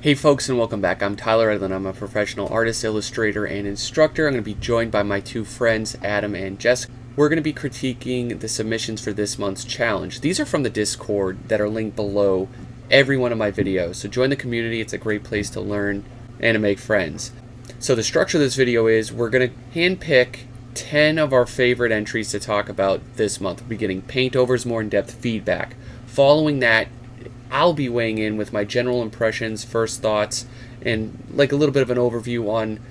Hey folks, and welcome back. I'm Tyler Edlin. I'm a professional artist, illustrator, and instructor. I'm going to be joined by my two friends, Adam and Jessica. We're going to be critiquing the submissions for this month's challenge. These are from the Discord that are linked below every one of my videos. So join the community. It's a great place to learn and to make friends. So the structure of this video is we're going to handpick 10 of our favorite entries to talk about this month. We'll be getting paint-overs, more in-depth feedback. Following that, I'll be weighing in with my general impressions, first thoughts, and like a little bit of an overview on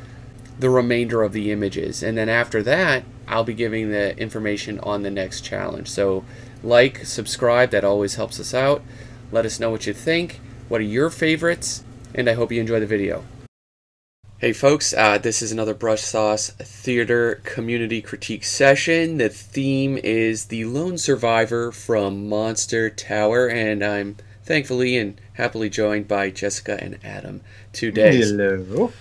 the remainder of the images. And then after that, I'll be giving the information on the next challenge. So like, subscribe, that always helps us out. Let us know what you think. What are your favorites? And I hope you enjoy the video. Hey folks, this is another Brush Sauce Theater Community Critique session. The theme is The Lone Survivor from Monster Tower, and I'm thankfully and happily joined by Jessica and Adam today. Hello.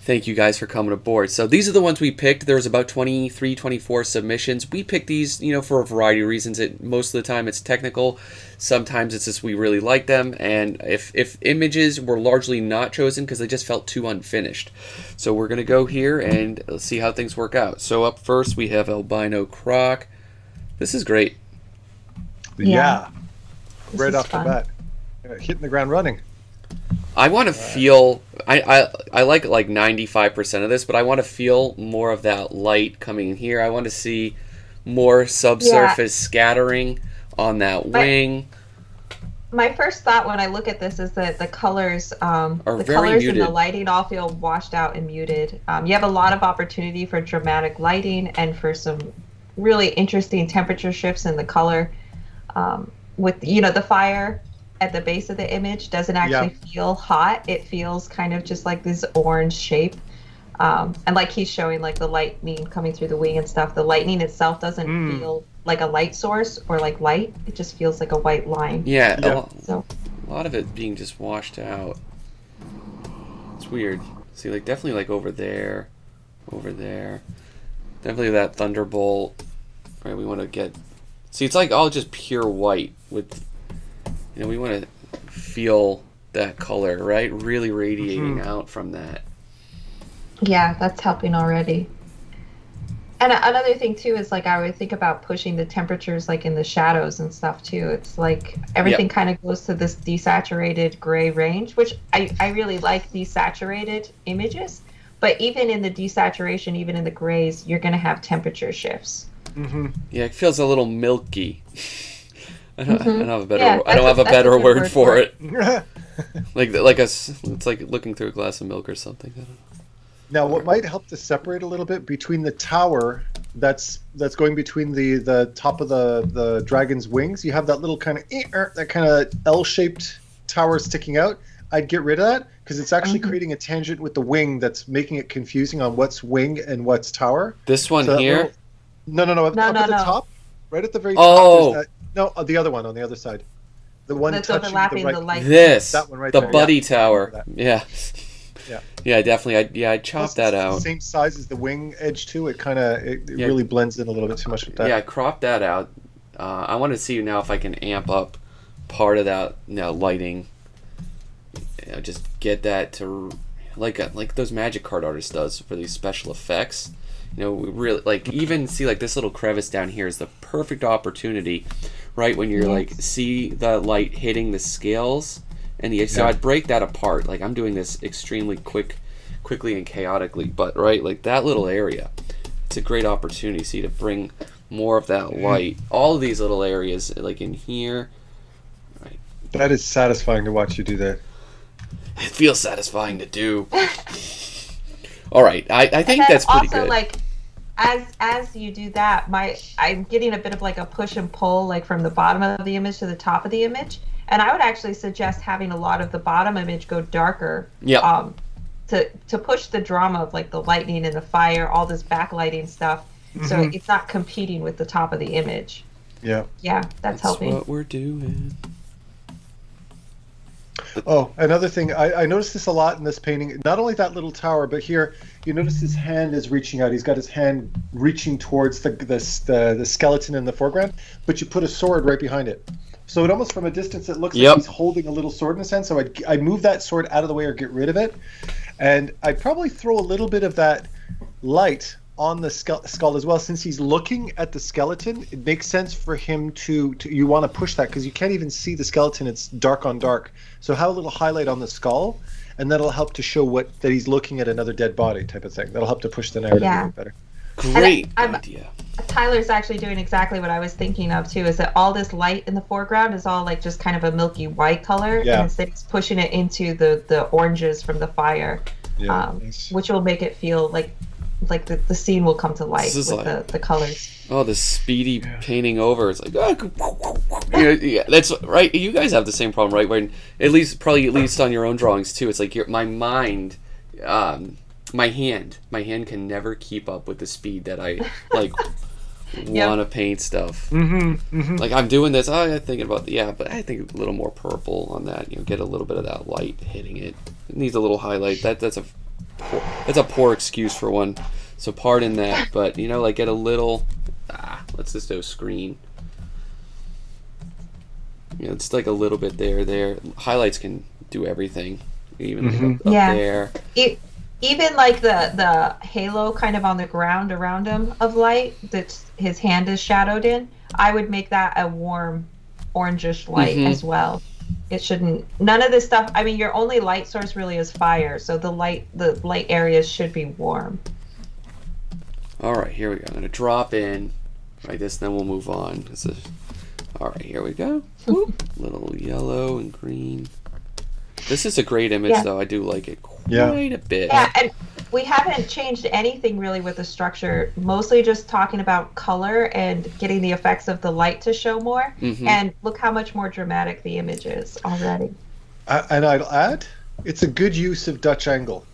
Thank you guys for coming aboard. So these are the ones we picked. There's about 23, 24 submissions. We picked these, for a variety of reasons. Most of the time it's technical. Sometimes it's just we really like them. And if images were largely not chosen because they just felt too unfinished. So we're going to go here and see how things work out. So up first we have Albino Croc. This is great. Yeah. Right off the bat. Hitting the ground running. I want to feel, I like 95% of this, but I want to feel more of that light coming in here. I want to see more subsurface scattering on that wing. My first thought when I look at this is that the colors, and the lighting all feel washed out and muted. You have a lot of opportunity for dramatic lighting and for some really interesting temperature shifts in the color. With the fire at the base of the image doesn't actually feel hot. It feels kind of just like this orange shape. And like he's showing like the lightning coming through the wing and stuff. The lightning itself doesn't feel like a light source or like light. It just feels like a white line. Yeah, a lot of it being just washed out. It's weird. See, like definitely like over there. Definitely that thunderbolt. Right, we want to get... See, it's like all just pure white with... we want to feel that color, right? Really radiating out from that. Yeah, that's helping already. And another thing too is like I would think about pushing the temperatures like in the shadows and stuff too. It's like everything kind of goes to this desaturated gray range, which I really like desaturated images. But even in the desaturation, even in the grays, you're going to have temperature shifts. Yeah, it feels a little milky. I don't have a better. I don't have a better word for it. It's like looking through a glass of milk or something. I don't know. Now, what might help to separate a little bit between the tower that's going between the top of the dragon's wings, you have that little kind of L-shaped tower sticking out. I'd get rid of that because it's actually creating a tangent with the wing that's making it confusing on what's wing and what's tower. This one here. No. Up at the top, right at the very top. No, the other one on the other side. The one that's touching overlapping the light. This, that one right the there. buddy tower. Yeah, definitely. I'd chop that out. The same size as the wing edge too. It really blends in a little bit too much with that. Yeah, crop that out. I want to see now if I can amp up part of that lighting. Just get that to like those magic card artists does for these special effects. We really even see like this little crevice down here is the perfect opportunity, right? When you're see the light hitting the scales and the edge. So I'd break that apart. Like I'm doing this extremely quickly and chaotically, but right, like that little area, it's a great opportunity. See to bring more of that light. All of these little areas, like in here. Right. That is satisfying to watch you do that. It feels satisfying to do. All right, I think that's pretty good. Also, as you do that, I'm getting a bit of like a push and pull, like from the bottom of the image to the top of the image, and I would actually suggest having a lot of the bottom image go darker. Yeah. To push the drama of like the lightning and the fire, all this backlighting stuff, so it's not competing with the top of the image. Yeah. Yeah, that's helping. What we're doing. Oh, another thing, I noticed this a lot in this painting. Not only that little tower, but here you notice his hand is reaching out. He's got his hand reaching towards the skeleton in the foreground, but you put a sword right behind it. So it almost, from a distance, it looks like he's holding a little sword in a sense. So I'd move that sword out of the way or get rid of it. And I'd probably throw a little bit of that light on the skull as well. Since he's looking at the skeleton, it makes sense for him to you want to push that, because you can't even see the skeleton. It's dark on dark. So have a little highlight on the skull, and that'll help to show that he's looking at another dead body type of thing. That'll help to push the narrative a little better. Great idea. Tyler's actually doing exactly what I was thinking of too, is that all this light in the foreground is all like just kind of a milky white color, and instead he's pushing it into the oranges from the fire, which will make it feel like the scene will come to life with like, the colors. Oh, the speedy painting over. It's like, that's right. You guys have the same problem, right? When at least on your own drawings too. It's like my mind. My hand can never keep up with the speed that I like want to paint stuff. Like I'm doing this, I'm thinking about but I think a little more purple on that. Get a little bit of that light hitting it. It needs a little highlight. That's a poor excuse for one. So pardon that, but like get a little. Let's just go screen. It's like a little bit there. Highlights can do everything. Even up there. Even like the halo kind of on the ground around him of light that his hand is shadowed in, I would make that a warm orangish light as well. It shouldn't, none of this stuff, I mean, your only light source really is fire, so the light areas should be warm. Alright, here we go. I'm going to drop in like this, then we'll move on. Alright, here we go. Little yellow and green. This is a great image, though. I do like it quite a bit. Yeah, and we haven't changed anything really with the structure. Mostly just talking about color and getting the effects of the light to show more. And look how much more dramatic the image is already. And I'd add, it's a good use of Dutch angle.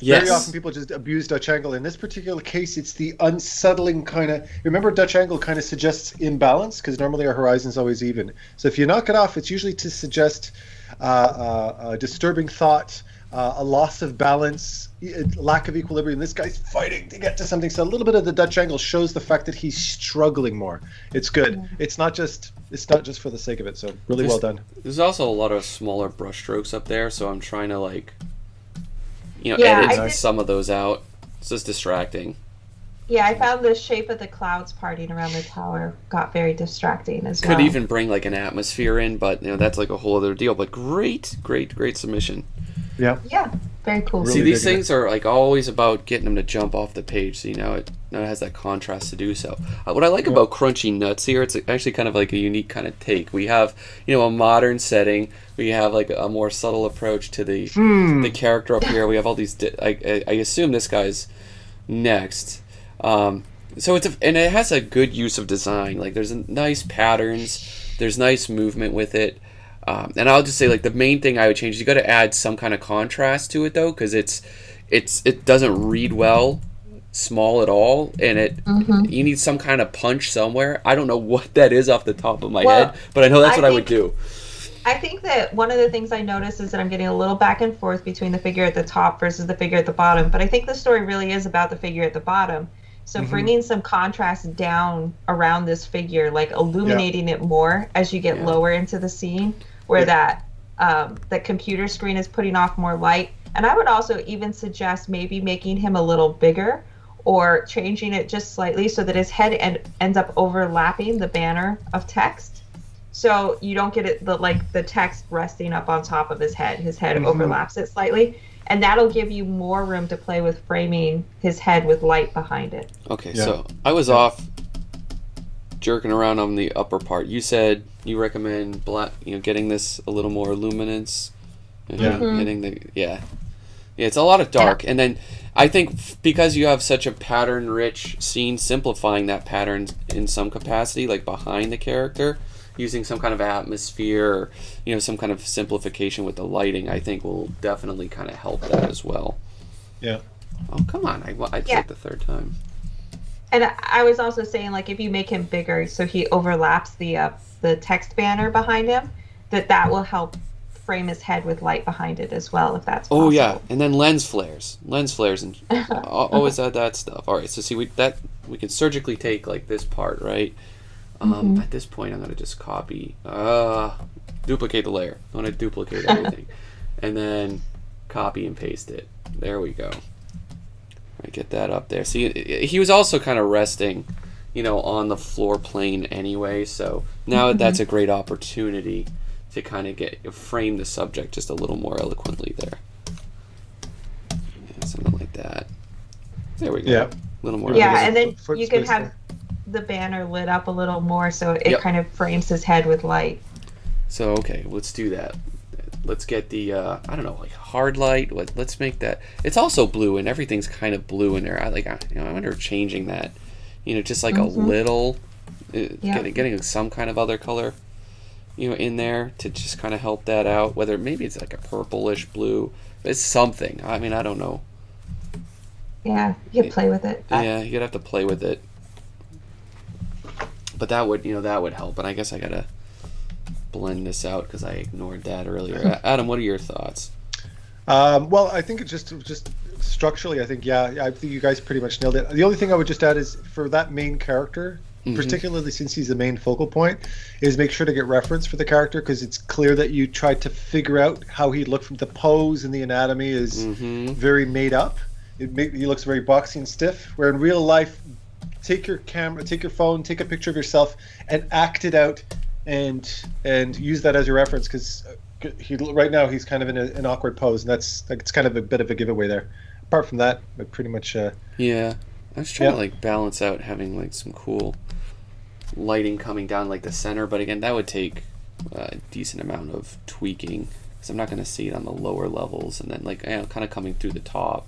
Very often people just abuse Dutch angle. In this particular case, it's the unsettling kind of... Remember, Dutch angle kind of suggests imbalance, because normally our horizon's always even. So if you knock it off, it's usually to suggest a disturbing thought, a loss of balance, lack of equilibrium. This guy's fighting to get to something. So a little bit of the Dutch angle shows the fact that he's struggling more. It's good. It's not just for the sake of it. So really well done. There's also a lot of smaller brush strokes up there, so I'm trying to edit some of those out. It's just distracting. Yeah, I found the shape of the clouds parting around the tower got very distracting as well. Could even bring like an atmosphere in, but that's like a whole other deal. But great submission. Yeah. Yeah, very cool. See, these things are like always about getting them to jump off the page. So it has that contrast to do so. What I like about Crunchy Nuts here, it's actually kind of like a unique kind of take. We have a modern setting. We have like a more subtle approach to the character up here. We have all these. I assume this guy's next. So and it has a good use of design. Like there's nice patterns, there's nice movement with it, and I'll just say like the main thing I would change is you got to add some kind of contrast to it though, because it doesn't read well small at all, and you need some kind of punch somewhere. I don't know what that is off the top of my head, but I know that's what I would do. I think that one of the things I noticed is that I'm getting a little back and forth between the figure at the top versus the figure at the bottom, but I think the story really is about the figure at the bottom. So bringing some contrast down around this figure, like illuminating it more as you get lower into the scene, where that computer screen is putting off more light. And I would also even suggest maybe making him a little bigger, or changing it just slightly so that his head ends up overlapping the banner of text. So you don't get the text resting up on top of his head. His head overlaps it slightly. And that'll give you more room to play with framing his head with light behind it. Okay, so I was off jerking around on the upper part. You said you recommend black, getting this a little more luminance. Getting it's a lot of dark. And then I think because you have such a pattern-rich scene, simplifying that pattern in some capacity, like behind the character, using some kind of atmosphere, or some kind of simplification with the lighting, I think will definitely kind of help that as well. Yeah. Oh, come on. I'd say it the third time. And I was also saying, like, if you make him bigger so he overlaps the text banner behind him, that will help frame his head with light behind it as well, if that's possible. Oh, yeah. And then lens flares. And always add that stuff. All right, so see, we can surgically take, like, this part, right? At this point, I'm going to just copy, duplicate the layer. I want to duplicate everything. And then copy and paste it. There we go. I get that up there. See, he was also kind of resting, you know, on the floor plane anyway. So now that's a great opportunity to kind of frame the subject just a little more eloquently there. Yeah, something like that. There we go. Yeah. A little more. Yeah, and then you could have the banner lit up a little more so it kind of frames his head with light. So, okay, let's do that. Let's get the, I don't know, like hard light. Let's make that. It's also blue, and everything's kind of blue in there. I wonder if changing that, you know, just like a little, getting some kind of other color, you know, in there to just kind of help that out. Whether maybe it's like a purplish blue, but it's something. I mean, I don't know. Yeah, you could play with it. Yeah, you'd have to play with it. But that would, you know, that would help. And I guess I gotta blend this out because I ignored that earlier. Adam, what are your thoughts? Well, I think it's just structurally, I think, I think you guys pretty much nailed it. The only thing I would just add is for that main character, particularly since he's the main focal point, is make sure to get reference for the character, because it's clear that you tried to figure out how he looked from the pose and the anatomy is very made up. He looks very boxy and stiff, where in real life, take your camera, take your phone, take a picture of yourself and act it out and use that as your reference, because right now he's kind of in an awkward pose, and that's like, it's kind of a bit of a giveaway there. Apart from that, but pretty much yeah, I was trying to like balance out having like some cool lighting coming down like the center, but again that would take a decent amount of tweaking because I'm not going to see it on the lower levels, and then like, you know, kind of coming through the top,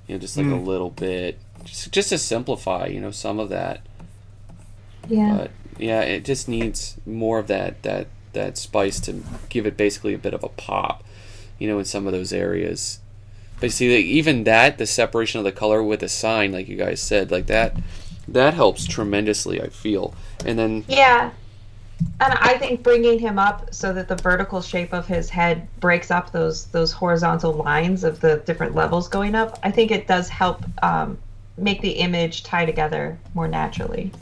you know, just like a little bit, just to simplify, you know, some of that. Yeah. But yeah, it just needs more of that spice to give it basically a bit of a pop, you know, in some of those areas. But you see, like, even that, the separation of the color with the sign, like you guys said, like that helps tremendously, I feel. And then yeah, and I think bringing him up so that the vertical shape of his head breaks up those horizontal lines of the different levels going up, I think it does help make the image tie together more naturally.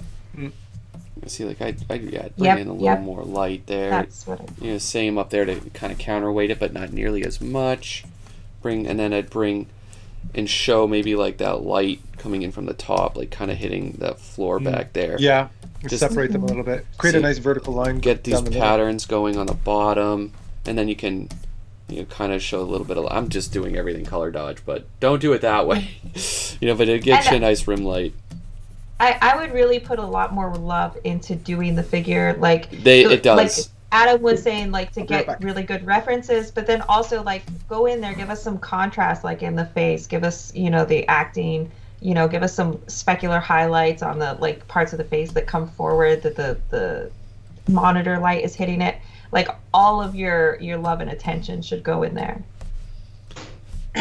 See, like I'd bring in a little more light there. That's what you know, same up there to kind of counterweight it, but not nearly as much. And then I'd bring and show maybe like that light coming in from the top, like kind of hitting the floor back there. Yeah, just separate them a little bit. Create a nice vertical line. Get these patterns going on the bottom, and then you can, you know, kind of show a little bit of. I'm just doing everything color dodge, but don't do it that way. You know, but it gets you a nice rim light. I would really put a lot more love into doing the figure, like it does. Like Adam was saying, like to get really good references, but then also like go in there, give us some contrast, like in the face, give us, you know, the acting, you know, give us some specular highlights on the like parts of the face that come forward that the monitor light is hitting it. Like all of your love and attention should go in there.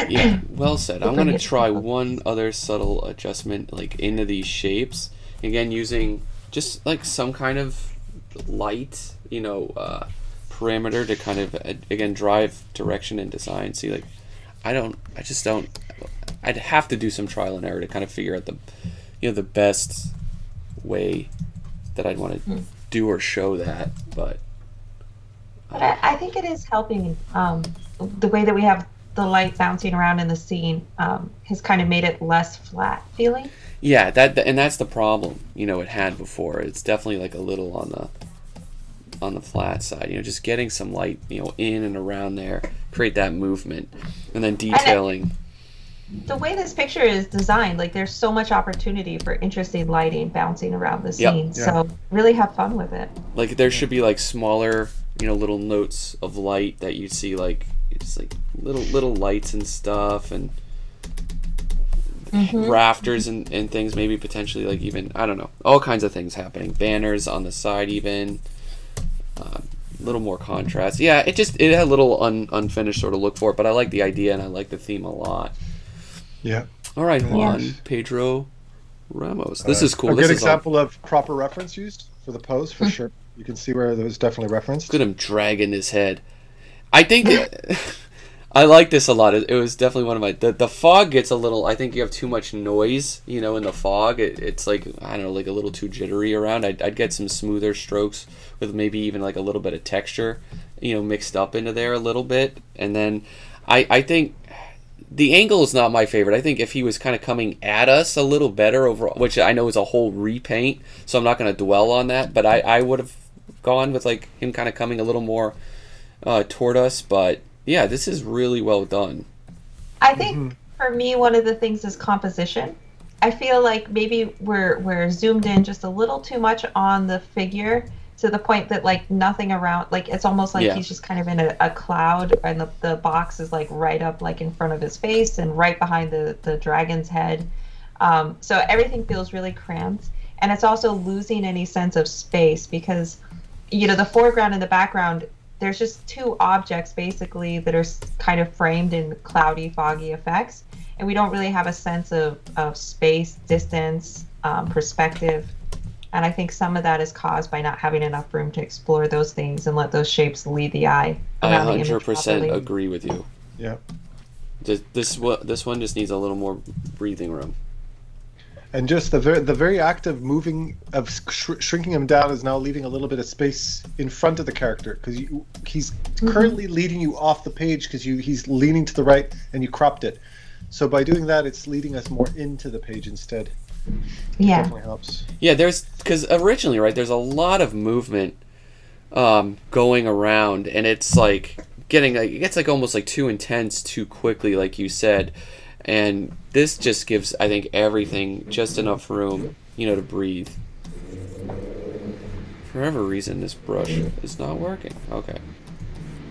Yeah, well said. I'm going to try one other subtle adjustment like into these shapes. Again, using just like some kind of light, you know, parameter to kind of, again, drive direction and design. See, like, I'd have to do some trial and error to kind of figure out the, you know, the best way that I'd want to do or show that. But I think it is helping the way that we have the light bouncing around in the scene has kind of made it less flat feeling. Yeah, that's the problem, you know, it had before. It's definitely like a little on the flat side, you know, just getting some light, you know, in and around there, create that movement, and then detailing. The way this picture is designed, like there's so much opportunity for interesting lighting bouncing around the scene. So really have fun with it. Like there should be like smaller, you know, little notes of light that you see, like just like little lights and stuff, and rafters and things, maybe potentially like even, I don't know, all kinds of things happening. Banners on the side even. A little more contrast. Yeah, it had a little unfinished sort of look for it, but I like the idea and I like the theme a lot. Yeah. All right, Juan Pedro Ramos. This is cool. A good example of proper reference used for the pose, for sure. You can see where there was definitely referenced. Look at him dragging his head. I think I like this a lot. It was definitely one of my... The fog gets a little... I think you have too much noise, you know, in the fog. It's like, I don't know, like a little too jittery around. I'd get some smoother strokes with maybe even like a little bit of texture, you know, mixed up into there a little bit. And then I think the angle is not my favorite. I think if he was kind of coming at us a little better overall, which I know is a whole repaint, so I'm not going to dwell on that, but I would have gone with like him kind of coming a little more toward us, but... Yeah, this is really well done. I think for me, one of the things is composition. I feel like maybe we're zoomed in just a little too much on the figure to the point that like nothing around, like it's almost like he's just kind of in a cloud, and the box is like right up like in front of his face and right behind the dragon's head. So everything feels really cramped, and it's also losing any sense of space because, you know, the foreground and the background, there's just two objects basically that are kind of framed in cloudy, foggy effects, and we don't really have a sense of space, distance, perspective. And I think some of that is caused by not having enough room to explore those things and let those shapes lead the eye. I 100% agree with you. Yeah. This one just needs a little more breathing room. And just the very act of moving, of shrinking him down, is now leaving a little bit of space in front of the character, because he's currently leading you off the page because he's leaning to the right and you cropped it. So by doing that, it's leading us more into the page instead. Yeah, it definitely helps. Yeah, because originally, right, there's a lot of movement going around, and it's like it gets like almost like too intense too quickly, like you said. And this just gives, I think, everything just enough room, you know, to breathe. For whatever reason, this brush is not working. Okay.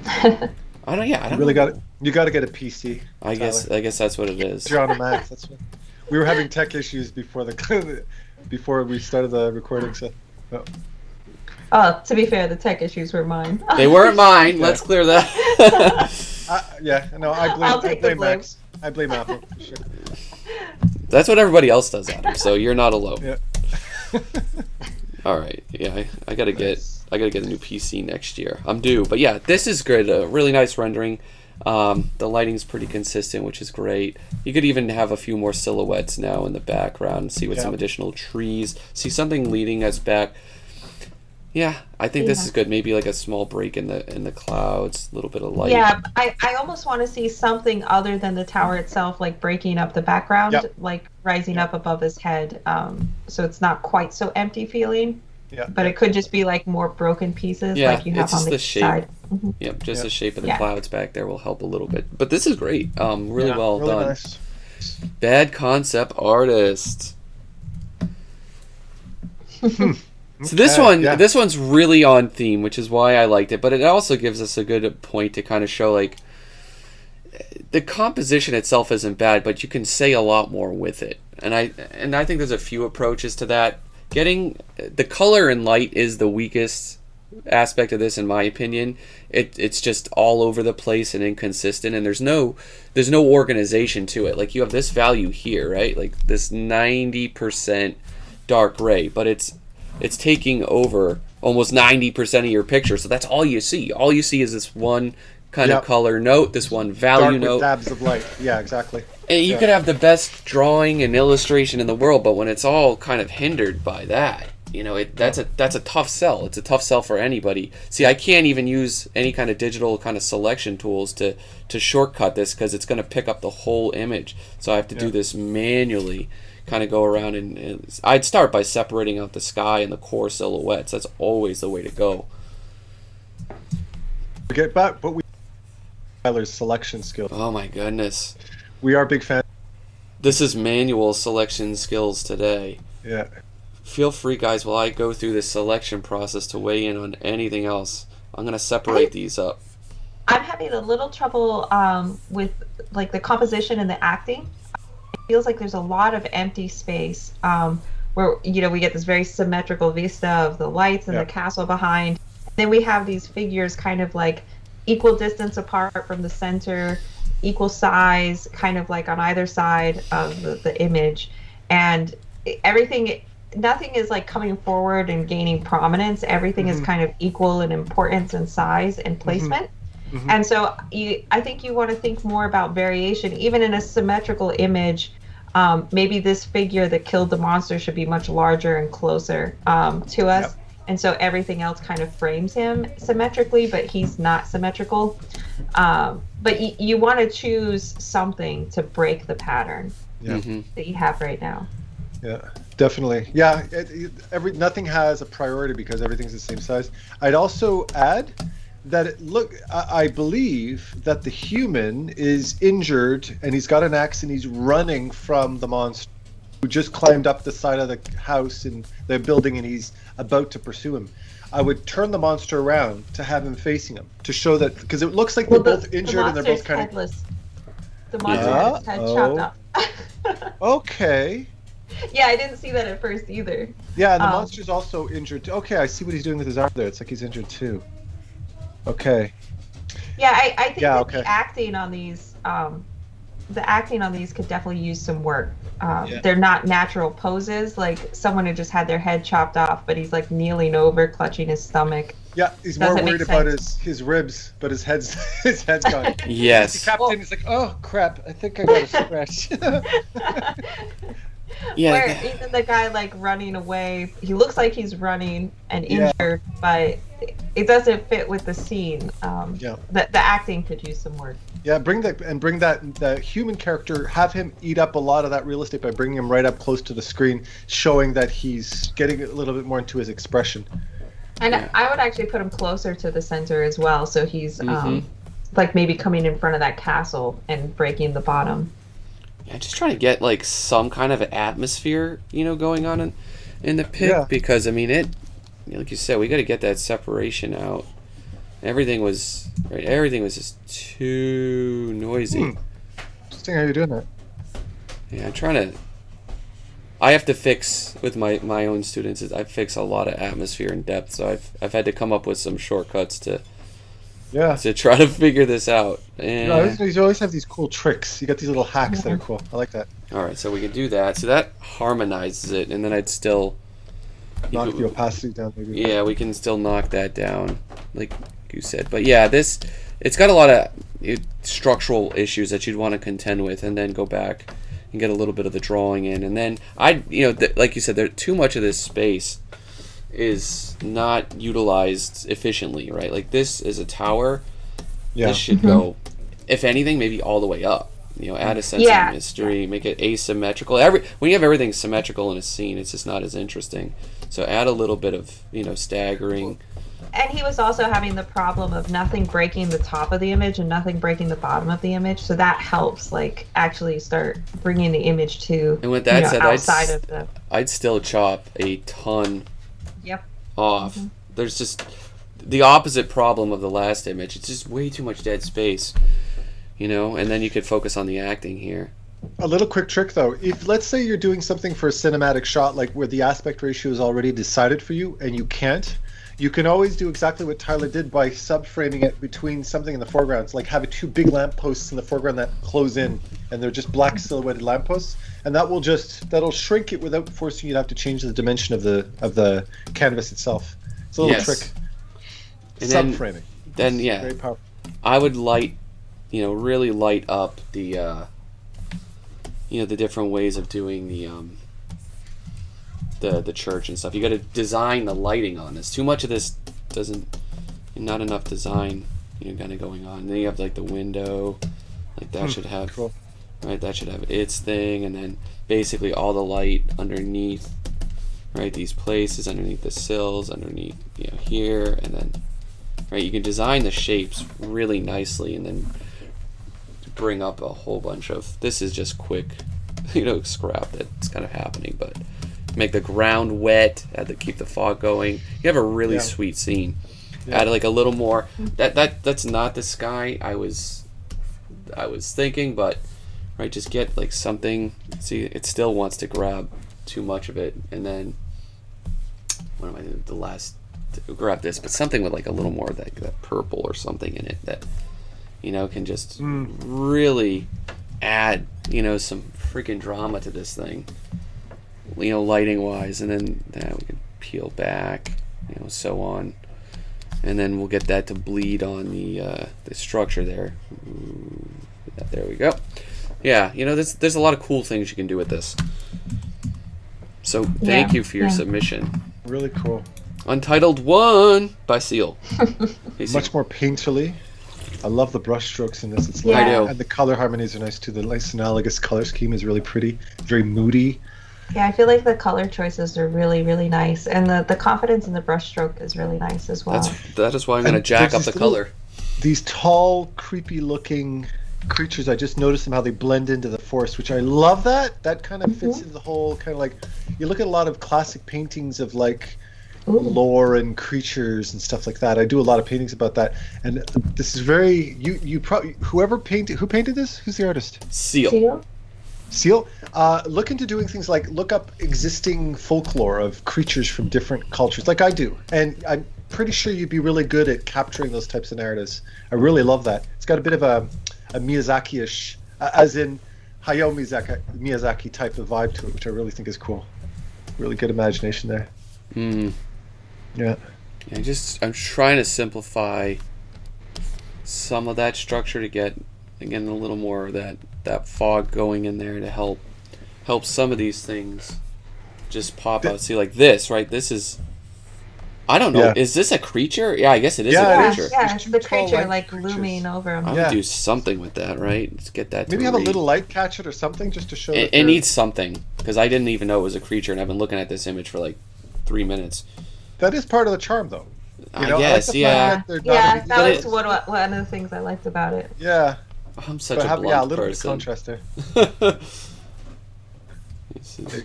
I don't know. You got to get a PC. I guess that's what it is. You're on a Mac. That's what. We were having tech issues before we started the recording. So. Oh, to be fair, the tech issues were mine. They weren't mine. Let's clear that. I blame Max. I blame Apple. For sure. That's what everybody else does, Adam. So you're not alone. Yeah. All right. Yeah, I gotta get a new PC next year. I'm due. But yeah, this is good. A really nice rendering. The lighting's pretty consistent, which is great. You could even have a few more silhouettes now in the background. See with some additional trees. See something leading us back. Yeah, I think this is good. Maybe like a small break in the clouds, a little bit of light. Yeah, I almost want to see something other than the tower itself, like breaking up the background, like rising up above his head. So it's not quite so empty feeling. Yeah. But it could just be like more broken pieces, like you have on the side. Mm-hmm. Yep, just the shape of the clouds back there will help a little bit. But this is great. Really well done. Nice. Bad concept artist. So this one's really on theme, which is why I liked it. But it also gives us a good point to kind of show, like, the composition itself isn't bad, but you can say a lot more with it. And I think there's a few approaches to that. Getting the color and light is the weakest aspect of this, in my opinion. It's just all over the place and inconsistent, and there's no organization to it. Like, you have this value here, right? Like this 90% dark gray, but it's taking over almost 90% of your picture. So that's all you see. All you see is this one kind of color note, this one value note. Dabs of light. Yeah, exactly. And you could have the best drawing and illustration in the world, but when it's all kind of hindered by that, you know, that's a tough sell. It's a tough sell for anybody. See, I can't even use any kind of digital kind of selection tools to shortcut this, because it's going to pick up the whole image. So I have to do this manually. Kind of go around and I'd start by separating out the sky and the core silhouettes. That's always the way to go. Get back, but Tyler's selection skills. Oh my goodness, we are big fans. This is manual selection skills today. Yeah. Feel free, guys, while I go through this selection process, to weigh in on anything else. I'm gonna separate these up. I'm having a little trouble with like the composition and the acting. Feels like there's a lot of empty space where, you know, we get this very symmetrical vista of the lights and the castle behind. Then we have these figures kind of like equal distance apart from the center, equal size, kind of like on either side of the image, and nothing is like coming forward and gaining prominence. Everything is kind of equal in importance and size and placement. And so I think you want to think more about variation, even in a symmetrical image. Maybe this figure that killed the monster should be much larger and closer to us. Yep. And so everything else kind of frames him symmetrically, but he's not symmetrical. But you want to choose something to break the pattern that you have right now. Yeah, definitely. Yeah, nothing has a priority because everything's the same size. I'd also add that I believe that the human is injured and he's got an axe and he's running from the monster who just climbed up the side of the house and the building and he's about to pursue him. I would turn the monster around to have him facing him to show that, because it looks like they're both injured and they're both kind headless. The monster has his head chopped off. Okay. Yeah, I didn't see that at first either. Yeah, and the monster's also injured too. Okay, I see what he's doing with his arm there. It's like he's injured too. Okay. Yeah, I think that the acting on these could definitely use some work. They're not natural poses. Like someone who just had their head chopped off, but he's like kneeling over, clutching his stomach. Yeah, he's more worried about his ribs, but his head's gone. Yes. The captain is like, oh crap, I think I got a scratch. Yeah. Where even the guy like running away, he looks like he's running and injured, but it doesn't fit with the scene. The acting could use some work. Yeah, bring that human character, have him eat up a lot of that real estate by bringing him right up close to the screen, showing that he's getting a little bit more into his expression. And I would actually put him closer to the center as well, so he's like maybe coming in front of that castle and breaking the bottom. Yeah, just trying to get like some kind of atmosphere, going on in the pit, because I mean like you said, we got to get that separation out. Everything was just too noisy. Interesting how you're doing that. Yeah, I have to fix with my own students. I fix a lot of atmosphere and depth, so I've had to come up with some shortcuts to try to figure this out. And you always have these cool tricks. You got these little hacks that are cool. I like that. All right, so we can do that. So that harmonizes it, and then I'd still knock the opacity down. Maybe. Yeah, we can still knock that down, like you said. But yeah, it's got a lot of structural issues that you'd want to contend with, and then go back and get a little bit of the drawing in, and then like you said, too much of this space is not utilized efficiently, right? Like this is a tower. Yeah. This should go, if anything, maybe all the way up. Add a sense of mystery, make it asymmetrical. When you have everything symmetrical in a scene, it's just not as interesting. So add a little bit of staggering. And he was also having the problem of nothing breaking the top of the image and nothing breaking the bottom of the image. So that helps, like, actually start bringing the image to. And with that said, I'd still chop a ton off. There's just the opposite problem of the last image. It's just way too much dead space, and then you could focus on the acting here. A little quick trick though, if let's say you're doing something for a cinematic shot, like where the aspect ratio is already decided for you and you can't, you can always do exactly what Tyler did by subframing it between something in the foreground. It's like having two big lampposts in the foreground that close in, and they're just black silhouetted lampposts, and that'll shrink it without forcing you to have to change the dimension of the canvas itself. It's a little trick. And subframing. Then very powerful. I would really light up the the different ways of doing the church and stuff. You got to design the lighting on this. Too much of this not enough design, kind of going on. And then you have like the window, like that should have, right? That should have its thing, and then basically all the light underneath, right? These places underneath the sills, underneath, here, and then, right? You can design the shapes really nicely, and then bring up a whole bunch of. This is just quick, scrap that's kind of happening, but. Make the ground wet, keep the fog going. You have a really sweet scene. Add like a little more. That's not the sky I was thinking, but right, just get like something. See, it still wants to grab too much of it, and then what am I doing? Grab this, but something with like a little more of that purple or something in it that can just really add some freaking drama to this thing. Lighting wise, and then we can peel back, so on. And then we'll get that to bleed on the structure there. Ooh, there we go. Yeah, you know, there's a lot of cool things you can do with this. So thank you for your submission. Really cool. Untitled 1 by Seal. Hey, Seal. Much more painterly. I love the brush strokes in this. It's I do. And the color harmonies are nice too. The nice analogous color scheme is really pretty. Very moody. Yeah, I feel like the color choices are really, really nice, and the confidence in the brushstroke is really nice as well. That is why I'm going to jack up the color. These tall, creepy-looking creatures, I just noticed them how they blend into the forest, which I love. That kind of fits into the whole kind of like, you look at a lot of classic paintings of like lore and creatures and stuff like that. I do a lot of paintings about that, and this is very you probably who painted this? Who's the artist? Seal. Look into doing things like look up existing folklore of creatures from different cultures, like I do, and I'm pretty sure you'd be really good at capturing those types of narratives. I really love that. It's got a bit of a Miyazaki-ish, as in Hayao Miyazaki type of vibe to it, which I really think is cool. Really good imagination there. Yeah. I'm trying to simplify some of that structure to get again a little more of that fog going in there to help some of these things just pop out. See, like this, right? This is, I don't know. Yeah. Is this a creature? Yeah, I guess it is a creature. Yeah, it's the creature like looming over him. I would do something with that, right? Let's get that. Maybe have a little light catch it or something just to show. It needs something because I didn't even know it was a creature, and I've been looking at this image for like 3 minutes. That is part of the charm, though. I guess, yeah. That was one of the things I liked about it. Yeah. I'm such a blunt person. A little bit of contrast there.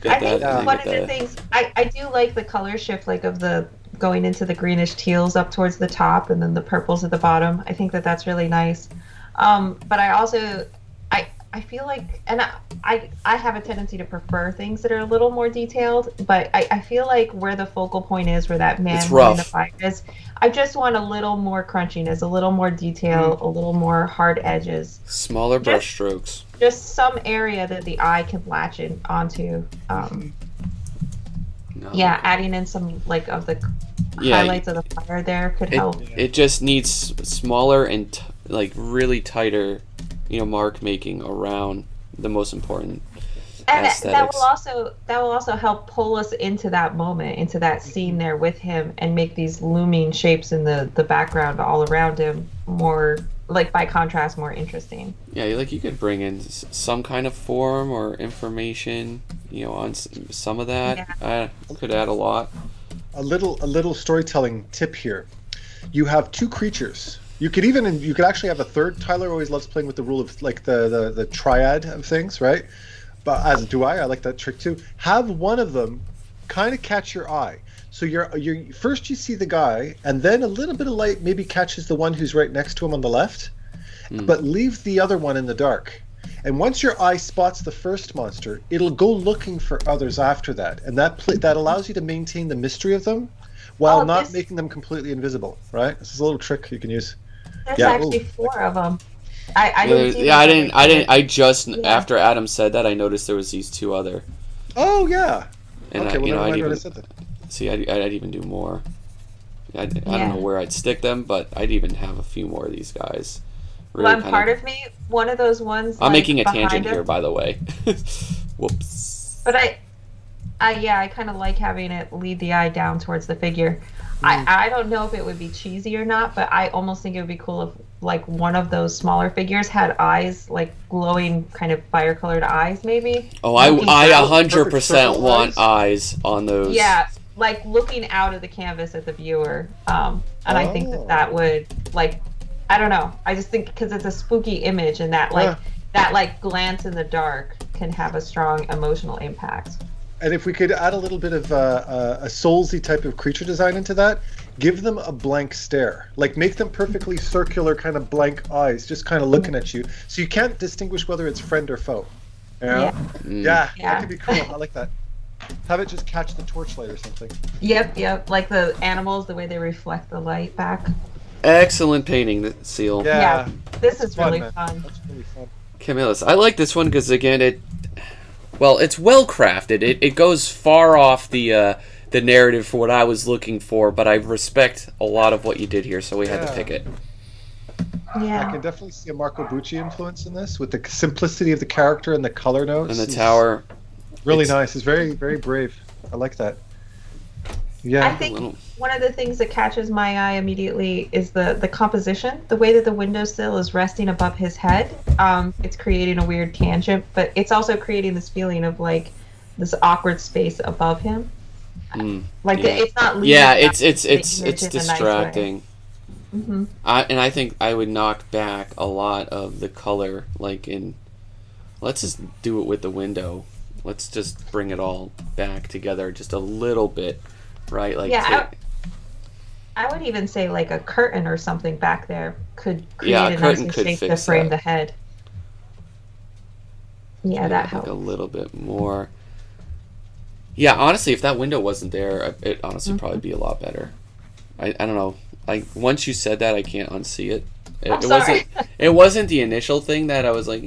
I think one of the things I do like the color shift, like of the going into the greenish teals up towards the top and then the purples at the bottom. I think that's really nice. But I also I feel like, and I have a tendency to prefer things that are a little more detailed, but I feel like where the focal point is, where that man in the fire is, I just want a little more crunchiness, a little more detail, a little more hard edges. Smaller brush strokes. Just some area that the eye can latch in onto. Yeah, adding in some like of the highlights of the fire there could help. It just needs smaller and like really tighter, mark making around the most important aesthetics. that will also help pull us into that moment, into that scene there with him, and make these looming shapes in the background all around him more, like by contrast, more interesting. Yeah, you could bring in some kind of form or information, on some of that. Yeah. Could add a lot. A little storytelling tip here. You have two creatures. You could actually have a third. Tyler always loves playing with the rule of like the triad of things, right? But as do I like that trick too. Have one of them kind of catch your eye. So you're first you see the guy, and then a little bit of light maybe catches the one who's right next to him on the left, but leave the other one in the dark. And once your eye spots the first monster, it'll go looking for others after that, and that allows you to maintain the mystery of them while not making them completely invisible. Right? This is a little trick you can use. There's actually 4 of them. I didn't. After Adam said that, I noticed there was these 2 other. Oh yeah. And I said that. See, I'd even do more. I don't know where I'd stick them, but I'd even have a few more of these guys. Really part of me, one of those ones. I'm making a tangent here, by the way. Whoops. But I kind of like having it lead the eye down towards the figure. I don't know if it would be cheesy or not, but I almost think it would be cool if like one of those smaller figures had eyes, like glowing kind of fire-colored eyes, maybe. Oh, I 100% want eyes on those. Yeah, like looking out of the canvas at the viewer. And I think that would, like, I don't know. I just think because it's a spooky image, and that glance in the dark can have a strong emotional impact. And if we could add a little bit of a Soulsy type of creature design into that, give them a blank stare. Like make them perfectly circular, kind of blank eyes, just kind of looking at you. So you can't distinguish whether it's friend or foe. Yeah, that could be cool. I like that. Have it just catch the torchlight or something. Yep. Like the animals, the way they reflect the light back. Excellent painting, Seal. Yeah. This is really fun. That's really fun. Camillus, I like this one because again it's well crafted. It goes far off the the narrative for what I was looking for, but I respect a lot of what you did here, so we had to pick it. Yeah. I can definitely see a Marco Bucci influence in this, with the simplicity of the character and the color notes. And the tower. Really nice. It's very, very brave. I like that. Yeah. I think one of the things that catches my eye immediately is the composition. The way that the windowsill is resting above his head. It's creating a weird tangent, but it's also creating this feeling of like this awkward space above him. It's not leaving. Yeah, it's distracting. And I think I would knock back a lot of the color, like in. Let's just do it with the window. Let's just bring it all back together just a little bit, right? Like I would even say like a curtain or something back there could create a nicer shape to frame the head. Yeah, that helps. Like a little bit more. Yeah, honestly, if that window wasn't there, it honestly probably be a lot better. I don't know. Once you said that, I can't unsee it. It wasn't the initial thing that I was like,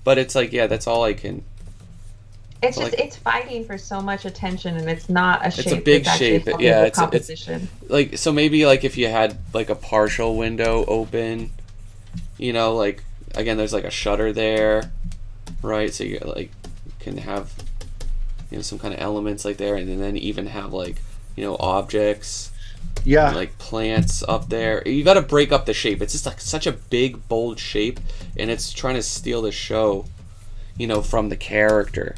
but it's like, yeah, that's all I can. It's just it's fighting for so much attention, and it's not a shape. It's a big shape. Yeah, it's composition. Like, so maybe like if you had like a partial window open, like again, there's like a shutter there, right? So you like can have some kind of elements like there, and then even have like objects. Yeah. Like plants up there. You got to break up the shape. It's just like such a big, bold shape, and it's trying to steal the show, from the character.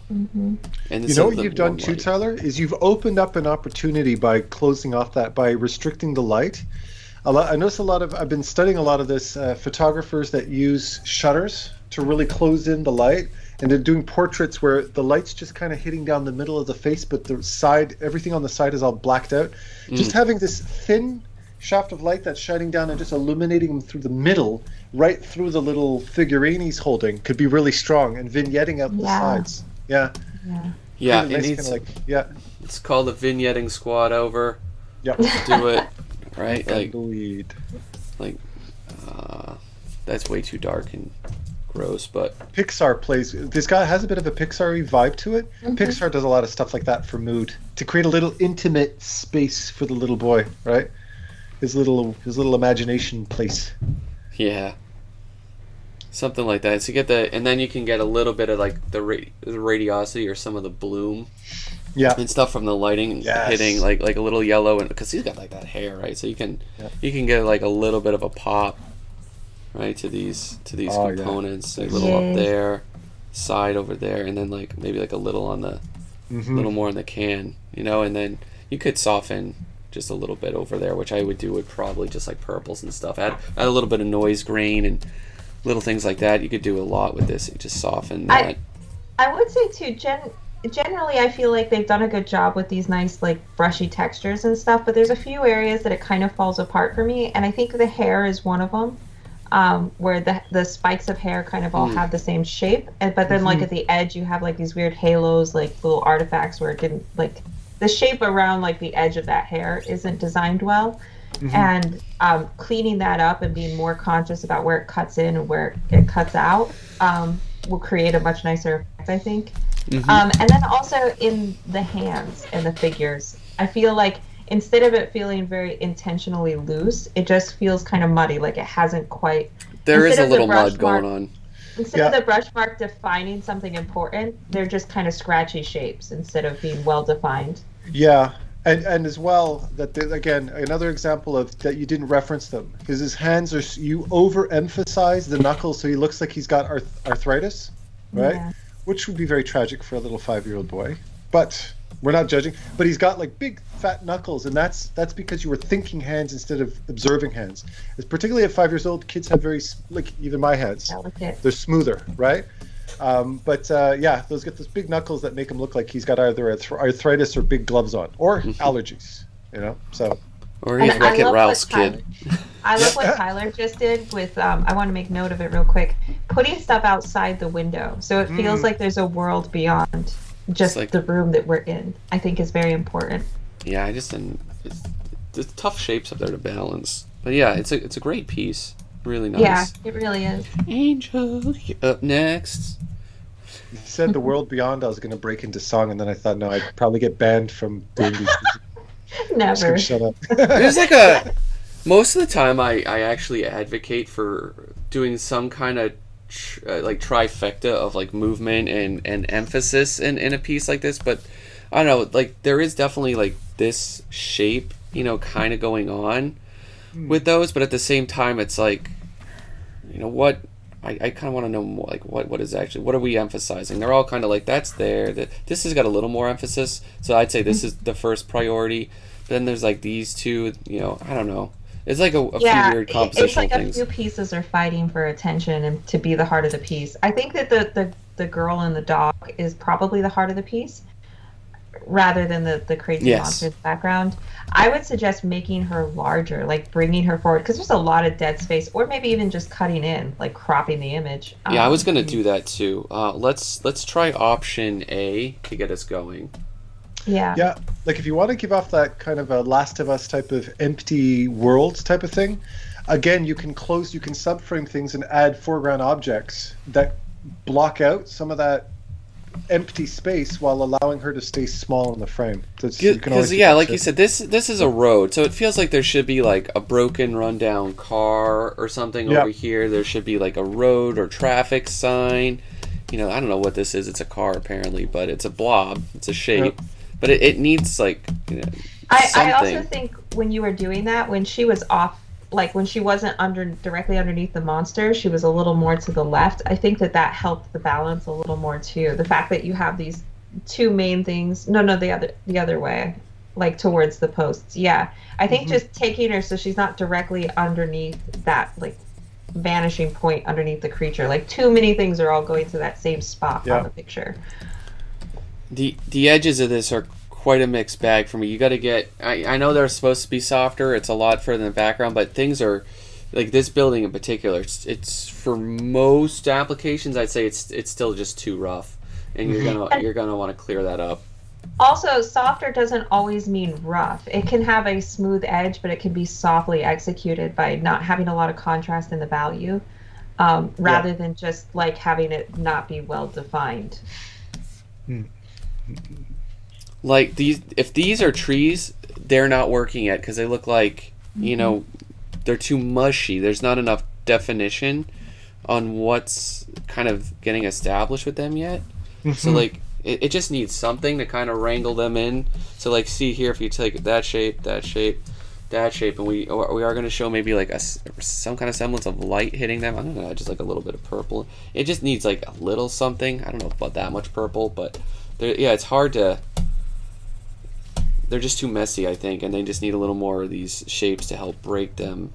And what you've done too, Tyler, is you've opened up an opportunity by closing off that, by restricting the light. I notice I've been studying a lot of this photographers that use shutters to really close in the light. And they're doing portraits where the light's just kind of hitting down the middle of the face, but the side, everything on the side is all blacked out. Just having this thin shaft of light that's shining down and just illuminating them through the middle, right through the little figurine he's holding, could be really strong, and vignetting out the sides. Yeah. Yeah, really nice, it's called the vignetting squad over. Yep. Let's do it. Right? That's way too dark and gross, but Pixar plays. This guy has a bit of a Pixar-y vibe to it. Pixar does a lot of stuff like that for mood, to create a little intimate space for the little boy, right? His little imagination place. Yeah, something like that. So you get and then you can get a little bit of like the radiosity or some of the bloom, and stuff from the lighting hitting like a little yellow, and because he's got like that hair, right? So you can get like a little bit of a pop. Right, to these components, a little up there, side over there, and then like maybe like a little on the little more in the can, and then you could soften just a little bit over there, which I would do with probably just like purples and stuff. Add a little bit of noise grain and little things like that. You could do a lot with this. You just soften that. I would say too, generally I feel like they've done a good job with these nice like brushy textures and stuff, but there's a few areas that it kind of falls apart for me, and I think the hair is one of them. Where the spikes of hair kind of all have the same shape, but then like at the edge you have like these weird halos, like little artifacts where it didn't, like the shape around like the edge of that hair isn't designed well. And cleaning that up and being more conscious about where it cuts in and where it cuts out will create a much nicer effect, I think. And then also in the hands and the figures, I feel like instead of it feeling very intentionally loose, it just feels kind of muddy, like it hasn't quite... There is a little mud going on. Instead of the brush mark defining something important, they're just kind of scratchy shapes instead of being well-defined. Yeah, and as well, that again, another example of that you didn't reference them, because his hands are... You overemphasize the knuckles, so he looks like he's got arthritis, right? Yeah. Which would be very tragic for a little 5-year-old boy. But... We're not judging, but he's got like big fat knuckles, and that's because you were thinking hands instead of observing hands. It's particularly at 5 years old, kids have very, like even my hands, delicate. They're smoother, right? Those get those big knuckles that make him look like he's got either arthritis or big gloves on, or allergies, So. Or he's Wreck-It Ralph's kid. I love what Tyler just did with. I want to make note of it real quick. Putting stuff outside the window, so it feels like there's a world beyond. Just like, the room that we're in, I think, is very important. Yeah, it's tough shapes up there to balance. But yeah, it's a great piece. Really nice. Yeah, it really is. Angel, you're up next. You said the world beyond, I was going to break into song, and then I thought, no, I'd probably get banned from doing these. Never. Shut up. There's like most of the time I actually advocate for doing some kind of like trifecta of like movement and emphasis in a piece like this, but I don't know, like there is definitely like this shape, you know, kind of going on with those, but at the same time it's like, you know, what I kind of want to know more, like what is actually, what are we emphasizing? They're all kind of like, that's there, that this has got a little more emphasis, so I'd say this is the first priority. But then there's like these two, you know, I don't know. It's like a few weird compositional it's like things. A few pieces are fighting for attention and to be the heart of the piece. I think that the girl and the dog is probably the heart of the piece, rather than the crazy monster in the background. I would suggest making her larger, like bringing her forward, because there's a lot of dead space, or maybe even just cutting in, like cropping the image. Yeah, I was gonna do that too. Let's try option A to get us going. Yeah, like if you want to give off that kind of a Last of Us type of empty world type of thing, again, you can subframe things and add foreground objects that block out some of that empty space while allowing her to stay small in the frame. Because like you said, this is a road, so it feels like there should be like a broken, rundown car or something over here. There should be like a road or traffic sign. You know, I don't know what this is. It's a car apparently, but it's a blob. It's a shape. Yep. But it needs like, you know, I also think when you were doing that, when she was off, like when she wasn't directly underneath the monster, she was a little more to the left. I think that helped the balance a little more too. The fact that you have these two main things. No, the other way, like towards the posts. Yeah, I think just taking her so she's not directly underneath that like vanishing point underneath the creature. Like too many things are all going to that same spot on the picture. The edges of this are quite a mixed bag for me. You got to get. I know they're supposed to be softer. It's a lot further in the background, but things are like this building in particular. It's for most applications, I'd say it's still just too rough, and you're gonna want to clear that up. Also, softer doesn't always mean rough. It can have a smooth edge, but it can be softly executed by not having a lot of contrast in the value, rather than just like having it not be well defined. Like if these are trees, they're not working yet because they look like, you know, they're too mushy. There's not enough definition on what's kind of getting established with them yet. So like it just needs something to kind of wrangle them in. So like see here, if you take that shape, and we are going to show maybe like some kind of semblance of light hitting them. I don't know, just like a little bit of purple. It just needs like a little something. I don't know about that much purple, but it's hard to. They're just too messy, I think, and they just need a little more of these shapes to help break them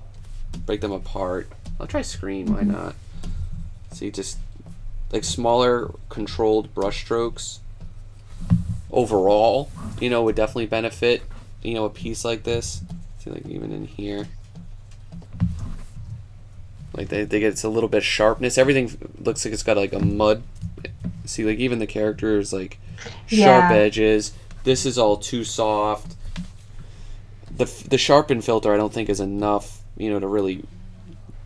apart. I'll try screen, why not? See, just like smaller, controlled brush strokes overall, you know, would definitely benefit, you know, a piece like this. See, like even in here, like they get it's a little bit of sharpness. Everything looks like it's got like a mud. See, like even the characters, like sharp edges. This is all too soft. The sharpen filter I don't think is enough, you know,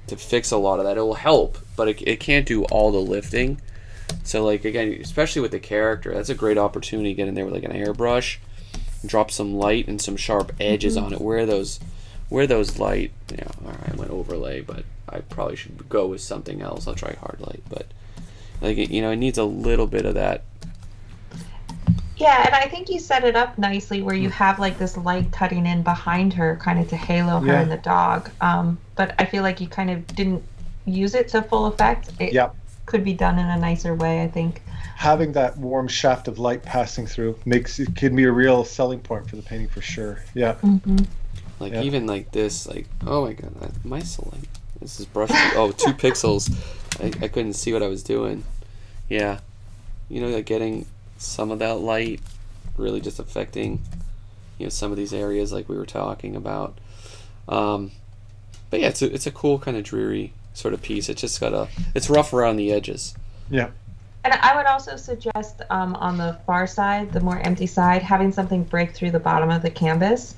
to fix a lot of that. It will help, but it can't do all the lifting. So like again, especially with the character, that's a great opportunity to get in there with like an airbrush, drop some light and some sharp edges on it. Where those light, yeah, all right, I went overlay, but I probably should go with something else. I'll try hard light, but like you know, it needs a little bit of that. Yeah, and I think you set it up nicely where you have like this light cutting in behind her, kind of to halo her and the dog. But I feel like you kind of didn't use it to full effect. It could be done in a nicer way, I think. Having that warm shaft of light passing through can be a real selling point for the painting for sure. Yeah. Like even like this, like oh my god, my select. This is brush. 2 pixels. I couldn't see what I was doing. Yeah, you know, like getting some of that light really just affecting, you know, some of these areas like we were talking about. But yeah, it's a cool kind of dreary sort of piece. It's just it's rough around the edges. Yeah. And I would also suggest on the far side, the more empty side, having something break through the bottom of the canvas.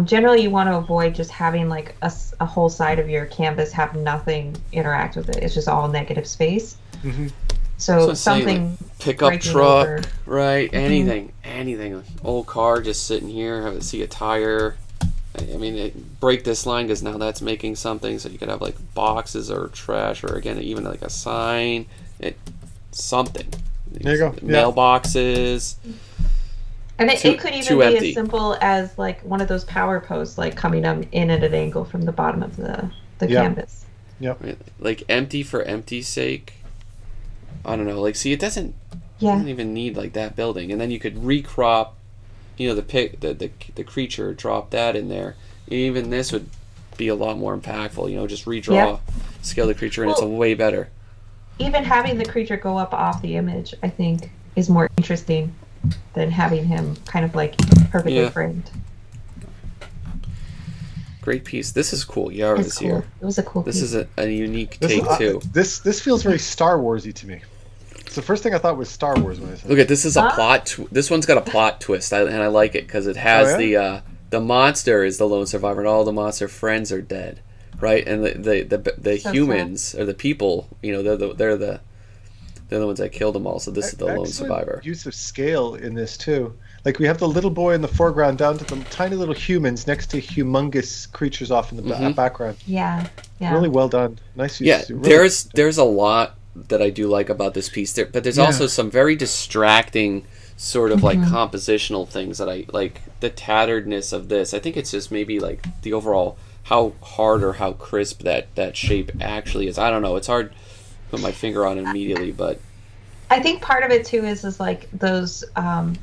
Generally, you want to avoid just having like a whole side of your canvas have nothing interact with it. It's just all negative space. So something like pickup truck, right? Anything. Old car just sitting here, have to see a tire. I mean, break this line because now that's making something. So you could have like boxes or trash, or again, even like a sign. Something. There you go. Mailboxes. And it could even be as simple as like one of those power posts, like coming in at an angle from the bottom of the canvas. Yep. Like empty for empty's sake. I don't know. Like, see, it doesn't even need like that building, and then you could recrop, the creature, drop that in there. Even this would be a lot more impactful. Just redraw, scale the creature, and it's way better. Even having the creature go up off the image, I think, is more interesting than having him kind of like perfectly framed. Great piece. This is cool. Yara is cool. here. It was a cool piece. This is a unique take too. This feels very Star Warsy to me. It's the first thing I thought was Star Wars when I said. Look at this. Is a plot. This one's got a plot twist, and I like it because it has the monster is the lone survivor, and all the monster friends are dead, right? And the humans or the people, they're the ones that killed them all. So this is the lone survivor. Use of scale in this too. Like we have the little boy in the foreground down to the tiny little humans next to humongous creatures off in the background. Yeah. Really well done. Nice use. Yeah, really there's a lot that I do like about this piece there, but there's also some very distracting sort of like compositional things that I like. The tatteredness of this, I think it's just maybe like the overall how hard or how crisp that shape actually is. I don't know. It's hard to put my finger on it immediately, but I think part of it too is like those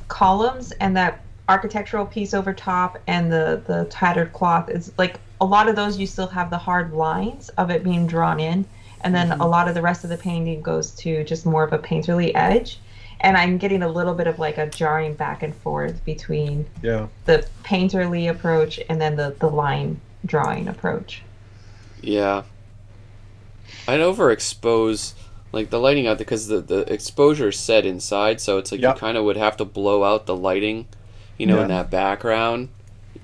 columns and that architectural piece over top and the tattered cloth. Is like a lot of those you still have the hard lines of it being drawn in, and then a lot of the rest of the painting goes to just more of a painterly edge. And I'm getting a little bit of like a jarring back and forth between the painterly approach and then the line drawing approach. Yeah, I'd overexpose like the lighting out because the exposure is set inside, so it's like you kind of would have to blow out the lighting, in that background,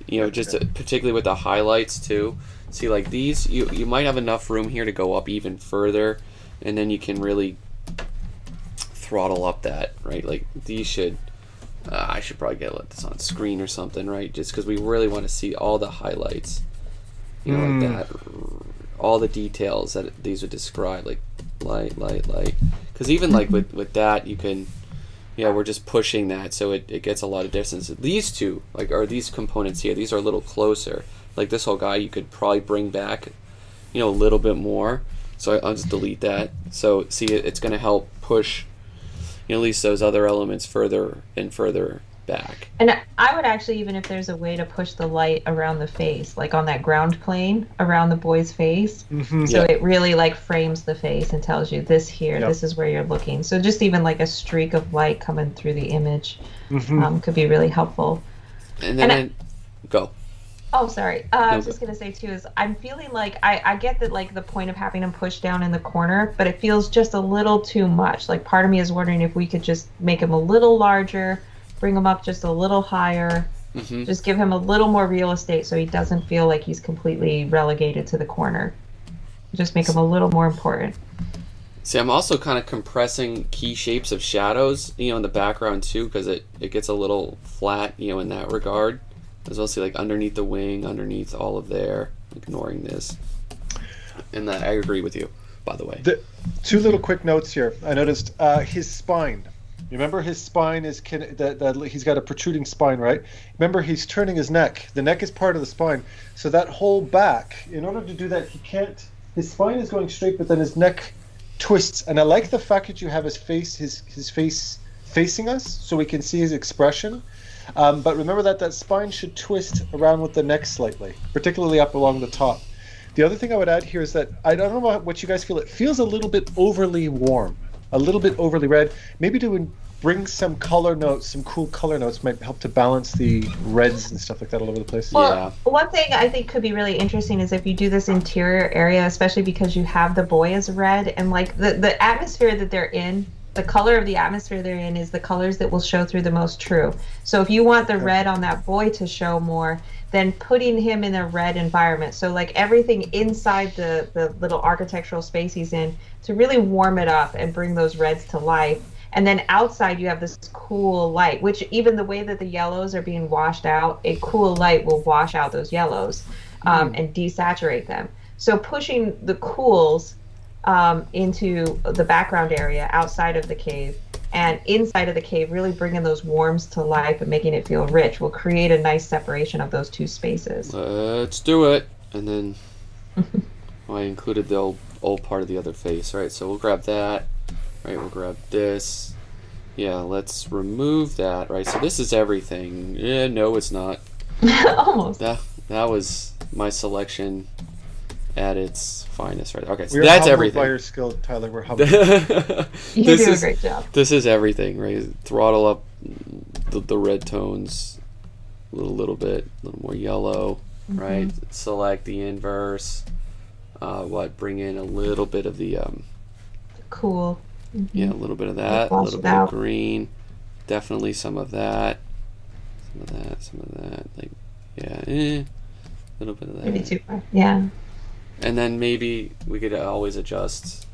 particularly with the highlights too. See, like these, you might have enough room here to go up even further, and then you can really throttle up that, right? Like these should, I should probably let this on screen or something, right? Just because we really want to see all the highlights, like that, all the details that these would describe, like light, because even like with that you can, we're just pushing that so it gets a lot of distance. These two, like, are these components here, these are a little closer. Like this whole guy you could probably bring back, a little bit more, so I'll just delete that. So see, it's going to help push, at least those other elements further and further back. And I would actually, even if there's a way to push the light around the face, like on that ground plane around the boy's face, so it really like frames the face and tells you this here, this is where you're looking. So just even like a streak of light coming through the image could be really helpful. And then go. Oh, sorry. I was just going to say, too, is I'm feeling like I get that, like, the point of having him pushed down in the corner, but it feels just a little too much. Like, part of me is wondering if we could just make him a little larger, bring him up just a little higher, just give him a little more real estate so he doesn't feel like he's completely relegated to the corner. Just make him a little more important. See, I'm also kind of compressing key shapes of shadows, in the background, too, because it gets a little flat, in that regard. As well, see, like underneath the wing, underneath all of there, ignoring this. And I agree with you, by the way. Two little quick notes here. I noticed his spine. Remember, his spine is that he's got a protruding spine, right? Remember, he's turning his neck. The neck is part of the spine, so that whole back. In order to do that, he can't. His spine is going straight, but then his neck twists. And I like the fact that you have his face facing us, so we can see his expression. But remember that spine should twist around with the neck slightly, particularly up along the top. The other thing I would add here is that I don't know what you guys feel. It feels a little bit overly warm, a little bit overly red. Maybe to bring some color notes, some cool color notes might help to balance the reds and stuff like that all over the place. Well, one thing I think could be really interesting is if you do this interior area, especially because you have the boy as red, and like the atmosphere that they're in. The color of the atmosphere they're in is the colors that will show through the most true. So if you want the red on that boy to show more, then putting him in a red environment. So like everything inside the little architectural space he's in to really warm it up and bring those reds to life. And then outside you have this cool light, which even the way that the yellows are being washed out, a cool light will wash out those yellows and desaturate them. So pushing the cools into the background area outside of the cave and inside of the cave, really bringing those warms to life and making it feel rich will create a nice separation of those two spaces. Let's do it. And then I included the old part of the other face. All right, so we'll grab that. Right, we'll grab this. Yeah, let's remove that. Right, so this is everything. Yeah, no, it's not. Almost. That was my selection at its finest. Right. Okay, so that's everything. By your skill, Tyler. We're humbled. You do a great job. This is everything, right? Throttle up the red tones a little bit, a little more yellow, right? Select the inverse. Bring in a little bit of the cool. Yeah, a little bit of that, a little bit of green, definitely some of that, some of that. Like, yeah, a little bit of that. Maybe too far. Yeah. And then maybe we could always adjust.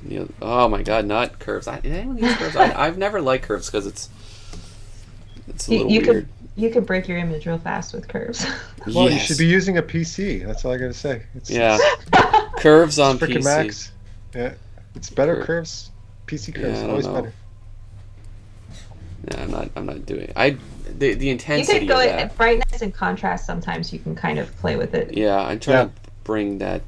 You know, oh my God, not curves. Anyone use curves? I've never liked curves because it's a little weird. You could break your image real fast with curves. Well, you should be using a PC. That's all I gotta say. Curves on frickin' PC. Max. Yeah, it's better curves. PC curves always better. No, I'm not doing it. The intensity. You could go brightness and contrast. Sometimes you can kind of play with it. Yeah, I'm trying to bring that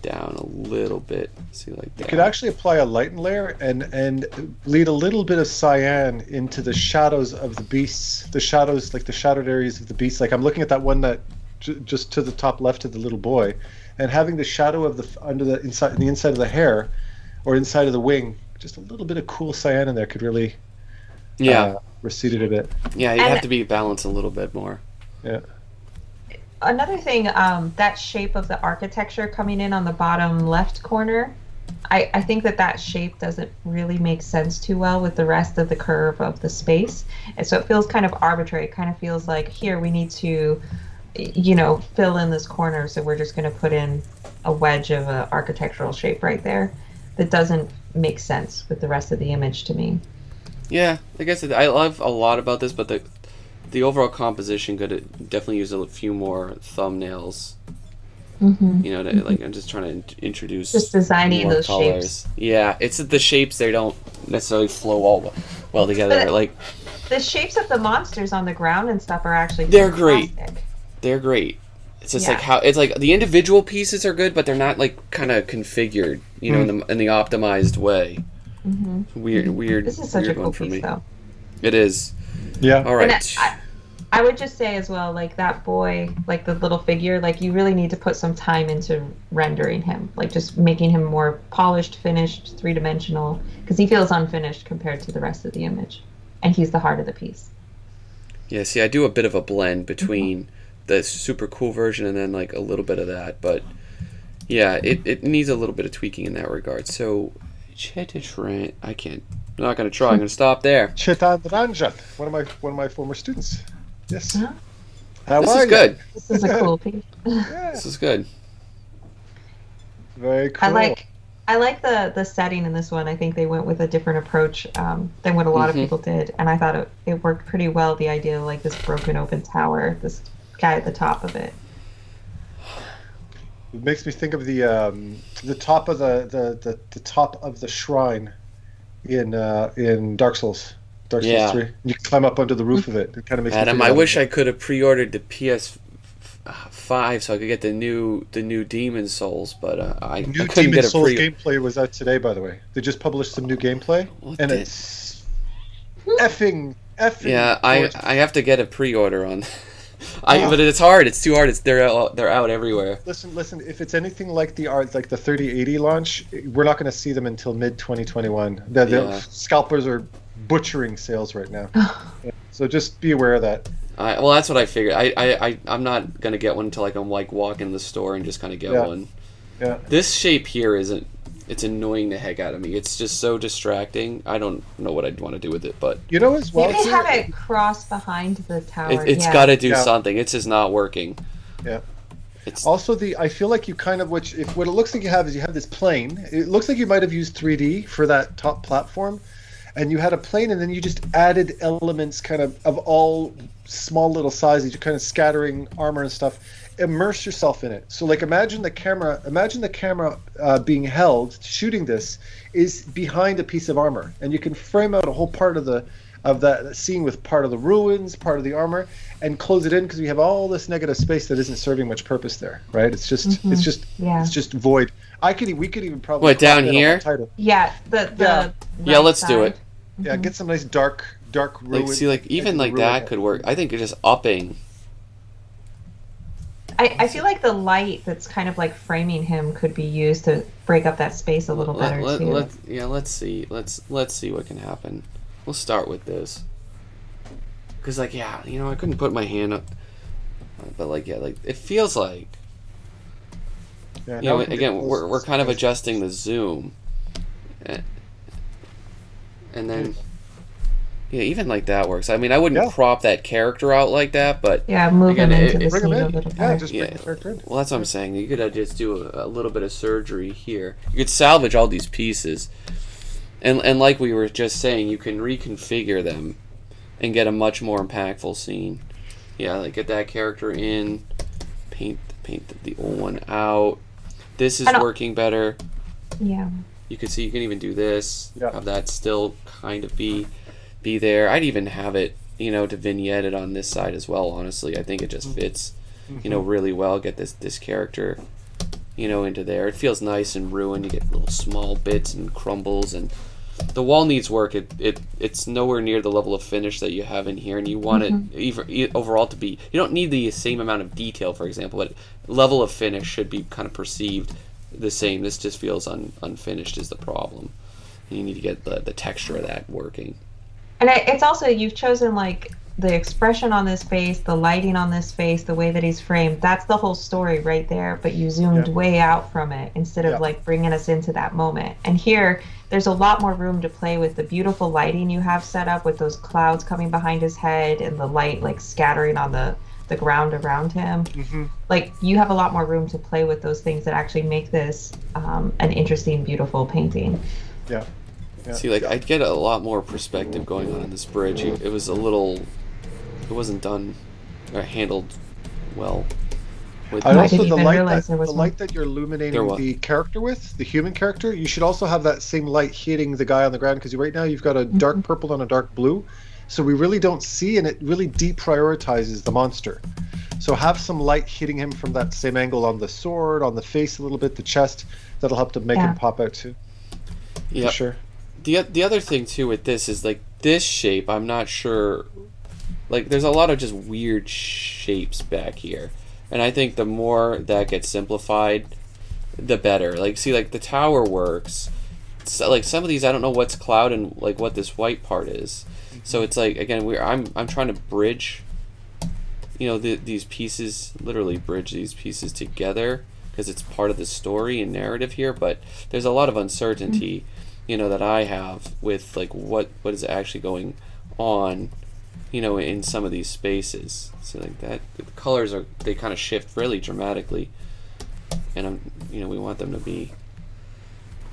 down a little bit. See, like that. You could actually apply a lighten layer and bleed a little bit of cyan into the shadows of the beasts. The shadows, like the shadowed areas of the beasts. Like I'm looking at that one that just to the top left of the little boy, and having the shadow of the inside of the hair, or inside of the wing. Just a little bit of cool cyan in there could really recede it a bit. Yeah, you have to be balanced a little bit more. Yeah. Another thing, that shape of the architecture coming in on the bottom left corner, I think that shape doesn't really make sense too well with the rest of the curve of the space. And so it feels kind of arbitrary. It kind of feels like, here, we need to, fill in this corner, so we're just going to put in a wedge of an architectural shape right there. That doesn't make sense with the rest of the image to me. Yeah, like I said, I love a lot about this, but the overall composition could definitely use a few more thumbnails. Like I'm just trying to introduce just designing those colors. Shapes. Yeah, it's the shapes, they don't necessarily flow all well together. But like the shapes of the monsters on the ground and stuff are actually they're fantastic. Great. They're great. It's just like how it's like the individual pieces are good, but they're not like kind of configured, in the optimized way. Weird. This is such a cool piece, though. It is. Yeah. All right. I would just say as well, like that boy, like the little figure, like you really need to put some time into rendering him, like just making him more polished, finished, three-dimensional, because he feels unfinished compared to the rest of the image, and he's the heart of the piece. Yeah. See, I do a bit of a blend between the super cool version and then like a little bit of that, but yeah, it needs a little bit of tweaking in that regard. So I can't. I'm not going to try. I'm going to stop there. Chitandranjan, one of my former students. Yes. This is good. This is a cool piece. This is good. Very cool. I like the setting in this one. I think they went with a different approach than what a lot of people did, and I thought it worked pretty well. The idea of like this broken open tower, this guy at the top of it. It makes me think of the top of the top of the shrine in Dark Souls. Dark Souls 3. You can climb up onto the roof of it. It kind of makes Adam, I wish I could have pre-ordered the PS5 so I could get the new Demon Souls, but I couldn't get a Demon Souls gameplay was out today, by the way. They just published some new gameplay, it's effing. Yeah, I have to get a pre-order on. But it's hard. It's too hard. They're out everywhere. Listen. If it's anything like the 3080 launch, we're not going to see them until mid 2021. The scalpers are butchering sales right now, so just be aware of that. Well, that's what I figured. I'm not going to get one until I can like walk in the store and just kind of get one. Yeah. This shape here isn't it's annoying the heck out of me. It's just so distracting. I don't know what I'd want to do with it, but you know as well. Maybe have it cross behind the tower. It's got to do something. It's just not working. Yeah. Also, I feel like you kind of, what it looks like you have is you have this plane. It looks like you might have used 3D for that top platform, and you had a plane, and then you just added elements kind of all small little sizes. You're kind of scattering armor and stuff. Immerse yourself in it. So like imagine the camera being held, shooting this, is behind a piece of armor, and you can frame out a whole part of that scene with part of the ruins, part of the armor, and close it in because we have all this negative space that isn't serving much purpose there, right? It's just it's just void. We could even probably down here. Yeah, yeah, let's do it. Yeah, get some nice dark ruins. Like, see, like even like that could work. I think it's just upping. I feel like the light that's kind of like framing him could be used to break up that space a little better too. Let's see. Let's see what can happen. We'll start with this. Cause like I couldn't put my hand up, but like it feels like. Yeah, again we're kind of adjusting the zoom, and then. Yeah, even like that works. I mean, I wouldn't crop that character out like that, but move him into the scene a little bit. Yeah, just bring the character in. Well, that's what I'm saying. You could just do a little bit of surgery here. You could salvage all these pieces, and like we were just saying, you can reconfigure them and get a much more impactful scene. Yeah, like get that character in, paint the old one out. This is working better. Yeah. You can see you can even do this. Have that still kind of be there. I'd even have it, to vignette it on this side as well, honestly. I think it just fits, really well. Get this character, into there. It feels nice and ruined. You get little small bits and crumbles, and the wall needs work. It's nowhere near the level of finish that you have in here, and you want it overall to be, you don't need the same amount of detail, for example, but level of finish should be kind of perceived the same. This just feels unfinished is the problem. And you need to get the texture of that working. And it's also, you've chosen like the expression on this face, the lighting on this face, the way that he's framed. That's the whole story right there, but you zoomed way out from it instead of like bringing us into that moment. And here, there's a lot more room to play with the beautiful lighting you have set up with those clouds coming behind his head and the light like scattering on the ground around him. Like you have a lot more room to play with those things that actually make this an interesting, beautiful painting. Yeah. See, like I'd get a lot more perspective going on in this bridge. It wasn't done or handled well. And also the light that you're illuminating the character with, the human character, you should also have that same light hitting the guy on the ground, because right now you've got a dark purple and a dark blue, so we really don't see, and it really deprioritizes the monster. So have some light hitting him from that same angle on the sword, on the face a little bit, the chest. That'll help to make him pop out too. Yeah, for sure. The other thing too with this is like this shape, I'm not sure, like there's a lot of just weird shapes back here, and I think the more that gets simplified the better. Like see, like the tower works, so, like some of these I don't know what's cloud and like what this white part is, so it's like again I'm trying to bridge these pieces, literally bridge these pieces together because it's part of the story and narrative here, but there's a lot of uncertainty that I have with like what is actually going on, in some of these spaces. So like that, the colors they kind of shift really dramatically, and we want them to be.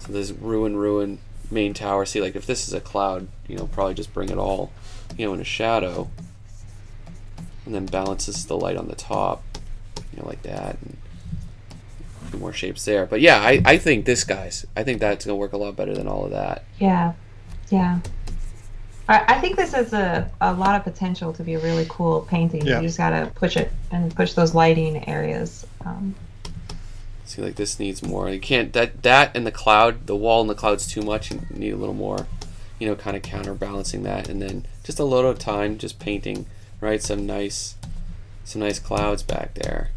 So this ruin main tower. See, like if this is a cloud, probably just bring it all, in a shadow, and then balances the light on the top, like that. And more shapes there, but yeah, I think that's gonna work a lot better than all of that. Yeah I think this has a lot of potential to be a really cool painting. You just gotta push it and push those lighting areas. See, like this needs more. You can't that and the wall and the cloud's too much. You need a little more, kind of counterbalancing that, and then just a little time just painting some nice clouds back there.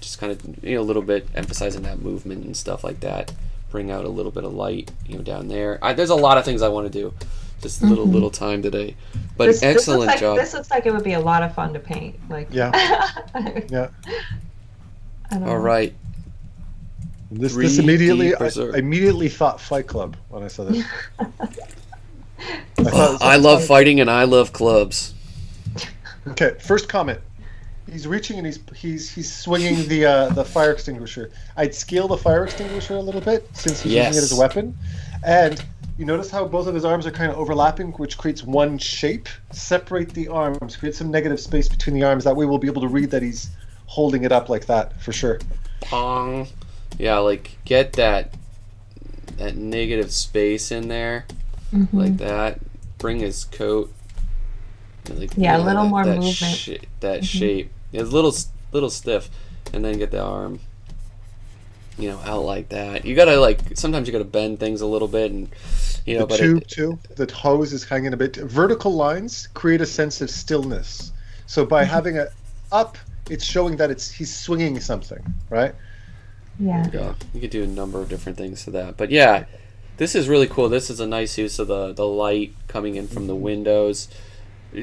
Just kind of, a little bit emphasizing that movement and stuff like that. Bring out a little bit of light, down there. There's a lot of things I want to do. Just a little time today. But excellent job. This looks like it would be a lot of fun to paint. Like yeah. All right. This immediately, I immediately thought Fight Club when I saw this. I love fighting and I love clubs. Okay, first comment. He's reaching and he's swinging the fire extinguisher. I'd scale the fire extinguisher a little bit since he's using it as a weapon. And you notice how both of his arms are kind of overlapping, which creates one shape. Separate the arms, create some negative space between the arms. That way we'll be able to read that he's holding it up like that for sure. Pong. Yeah, like get that negative space in there, like that. Bring his coat. Like, a little more movement. Shape. It's a little stiff, and then get the arm, out like that. You gotta sometimes you gotta bend things a little bit, and the tube too. The hose is hanging a bit. Vertical lines create a sense of stillness. So by having it up, it's showing that he's swinging something, right? Yeah. You could do a number of different things to that, but yeah, this is really cool. This is a nice use of the light coming in from the windows.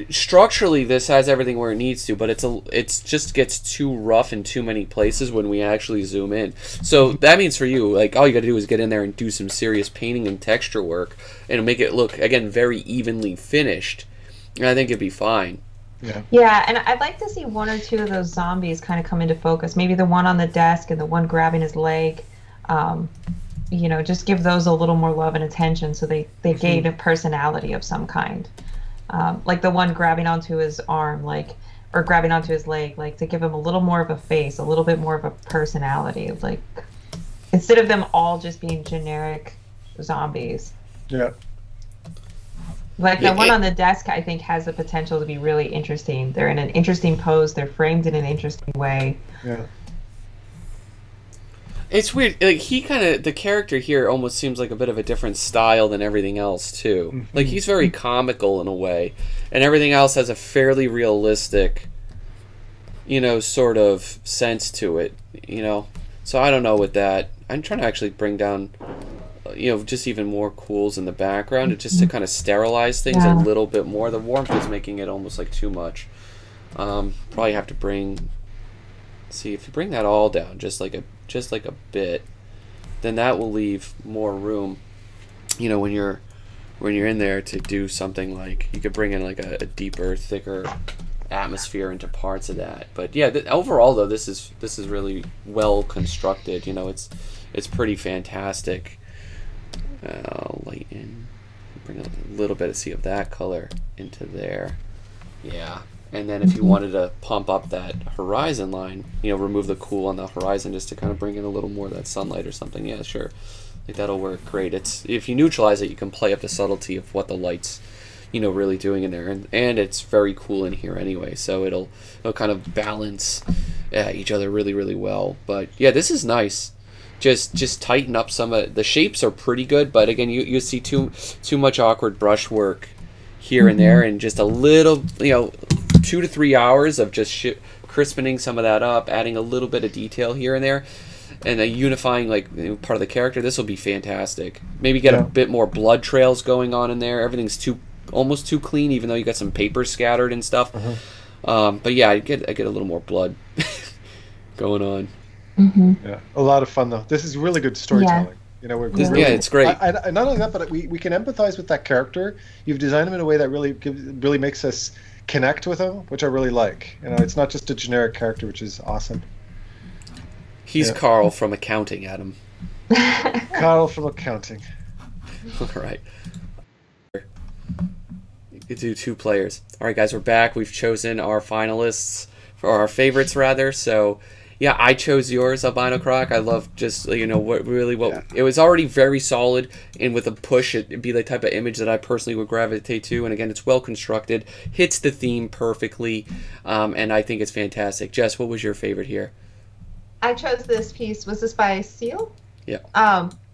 Structurally, this has everything where it needs to, but it's just gets too rough in too many places when we actually zoom in. So that means for you, all you got to do is get in there and do some serious painting and texture work, and make it look again very evenly finished. And I think it'd be fine. Yeah, and I'd like to see one or two of those zombies kind of come into focus. Maybe the one on the desk and the one grabbing his leg. Just give those a little more love and attention so they gain a personality of some kind. Like the one grabbing onto his arm, or grabbing onto his leg, to give him a little more of a face, a little bit more of a personality. Instead of them all just being generic zombies. Yeah. The one on the desk, I think, has the potential to be really interesting. They're in an interesting pose. They're framed in an interesting way. Yeah. It's weird. The character here almost seems like a bit of a different style than everything else, too. He's very comical in a way, and everything else has a fairly realistic, sort of sense to it, So I don't know with that. I'm trying to actually bring down, just even more cools in the background, just to kind of sterilize things a little bit more. The warmth is making it almost too much. Probably have to see if you bring that all down, just like a bit, then that will leave more room, when you're in there to do something you could bring in a deeper, thicker atmosphere into parts of that. But yeah, overall though, this is really well constructed. It's pretty fantastic. I'll lighten, bring a little bit of that color into there. Yeah. And then if you wanted to pump up that horizon line, remove the cool on the horizon just to kind of bring in a little more of that sunlight or something. Yeah, sure. That'll work great. If you neutralize it, you can play up the subtlety of what the light's, really doing in there. And it's very cool in here anyway, so it'll kind of balance each other really, really well. But yeah, this is nice. Just tighten up some of the shapes are pretty good, but again, you see too much awkward brushwork here and there, and just a little, 2 to 3 hours of just crispening some of that up, adding a little bit of detail here and there, and unifying part of the character. This will be fantastic. Maybe get a bit more blood trails going on in there. Everything's almost too clean, even though you got some paper scattered and stuff. But yeah, I get a little more blood going on. Yeah, a lot of fun though. This is really good storytelling. It's great. And not only that, but we can empathize with that character. You've designed him in a way that really makes us connect with him, which I really like. It's not just a generic character, which is awesome. He's Carl from accounting, Adam. Carl from accounting. All right. You could do 2 players. All right, guys, we're back. We've chosen our finalists, or our favorites rather. So yeah, I chose yours, Albino Croc. I love just, it was already very solid, and with a push, it'd be the type of image that I personally would gravitate to. And again, it's well constructed, hits the theme perfectly, and I think it's fantastic. Jess, what was your favorite here? I chose this piece. Was this by Seal? Yeah.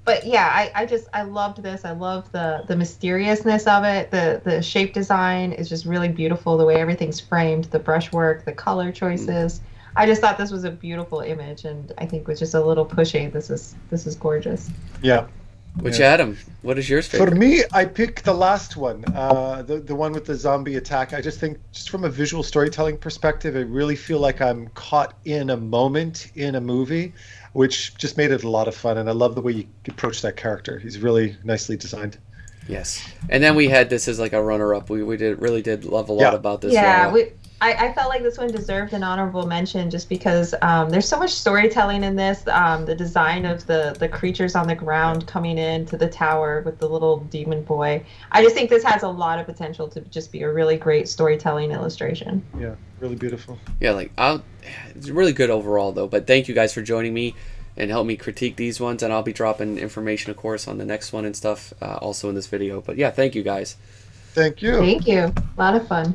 But yeah, I loved this. I love the mysteriousness of it. The shape design is just really beautiful. The way everything's framed, the brushwork, the color choices. I just thought this was a beautiful image, and I think with just a little pushing, this is gorgeous. Yeah. Which Adam? What is yours favorite? For me, I picked the last one, the one with the zombie attack. I just think, just from a visual storytelling perspective, I really feel like I'm caught in a moment in a movie which just made it a lot of fun. And I love the way you approach that character. He's really nicely designed. Yes. And then we had this as like a runner-up. We really did love a lot about this. Yeah, I felt like this one deserved an honorable mention just because there's so much storytelling in this. The design of the creatures on the ground coming into the tower with the little demon boy. I just think this has a lot of potential to just be a really great storytelling illustration. Yeah, really beautiful. Yeah, like it's really good overall though. But thank you guys for joining me and help me critique these ones. And I'll be dropping information, of course, on the next one and stuff also in this video. But yeah, thank you guys. Thank you. Thank you. A lot of fun.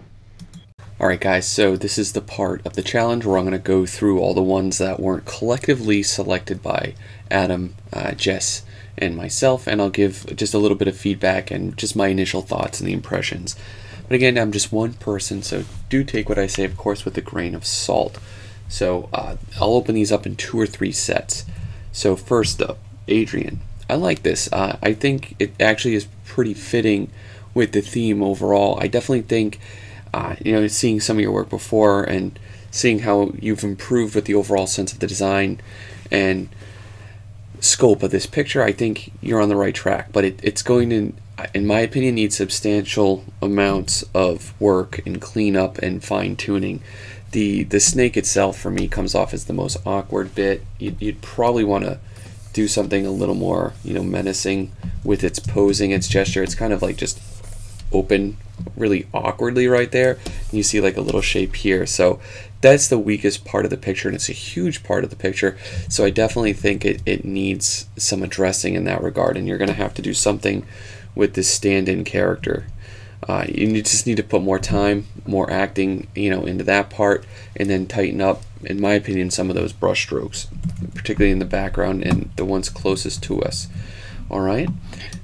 Alright guys, so this is the part of the challenge where I'm going to go through all the ones that weren't collectively selected by Adam, Jess, and myself, and I'll give just a little bit of feedback and just my initial thoughts and the impressions. But again, I'm just one person, so do take what I say, of course, with a grain of salt. So I'll open these up in 2 or 3 sets. So first up, Adrian. I like this. I think it actually is pretty fitting with the theme overall. I definitely think you know, seeing some of your work before and seeing how you've improved with the overall sense of the design and scope of this picture, I think you're on the right track. But it's going to, in my opinion, need substantial amounts of work and cleanup and fine-tuning. The snake itself, for me, comes off as the most awkward bit. You'd probably want to do something a little more, you know, menacing with its posing, its gesture. It's kind of like just open really awkwardly right there, and you see like a little shape here. So that's the weakest part of the picture, and it's a huge part of the picture. So I definitely think it needs some addressing in that regard, and you're going to have to do something with this stand-in character. You just need to put more time, more acting, you know, into that part, and then tighten up, in my opinion, some of those brush strokes, particularly in the background and the ones closest to us. All right,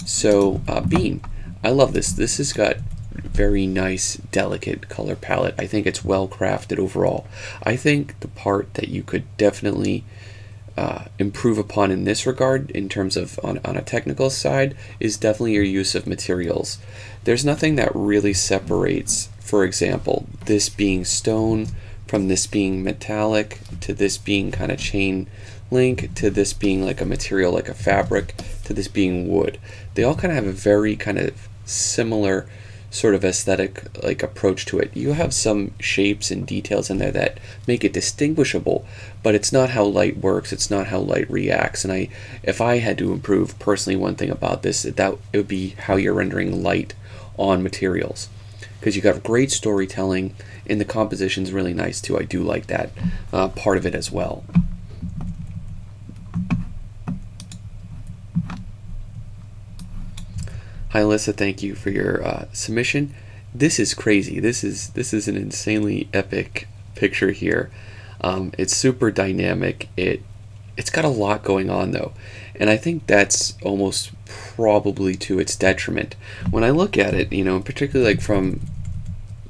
so Bean, I love this. This has got very nice, delicate color palette. I think it's well crafted overall. I think the part that you could definitely improve upon in this regard, in terms of on a technical side, is definitely your use of materials. There's nothing that really separates, for example, this being stone from this being metallic to this being kind of chain link to this being like a material like a fabric to this being wood. They all kind of have a very kind of similar sort of aesthetic like approach to it. You have some shapes and details in there that make it distinguishable, but it's not how light works, it's not how light reacts. And if I had to improve personally one thing about this, that it would be how you're rendering light on materials, because you got great storytelling and the composition's really nice too. I do like that part of it as well. Hi Alyssa, thank you for your submission. This is crazy. This is an insanely epic picture here. It's super dynamic. It's got a lot going on though, and I think that's almost probably to its detriment. When I look at it, you know, particularly like from,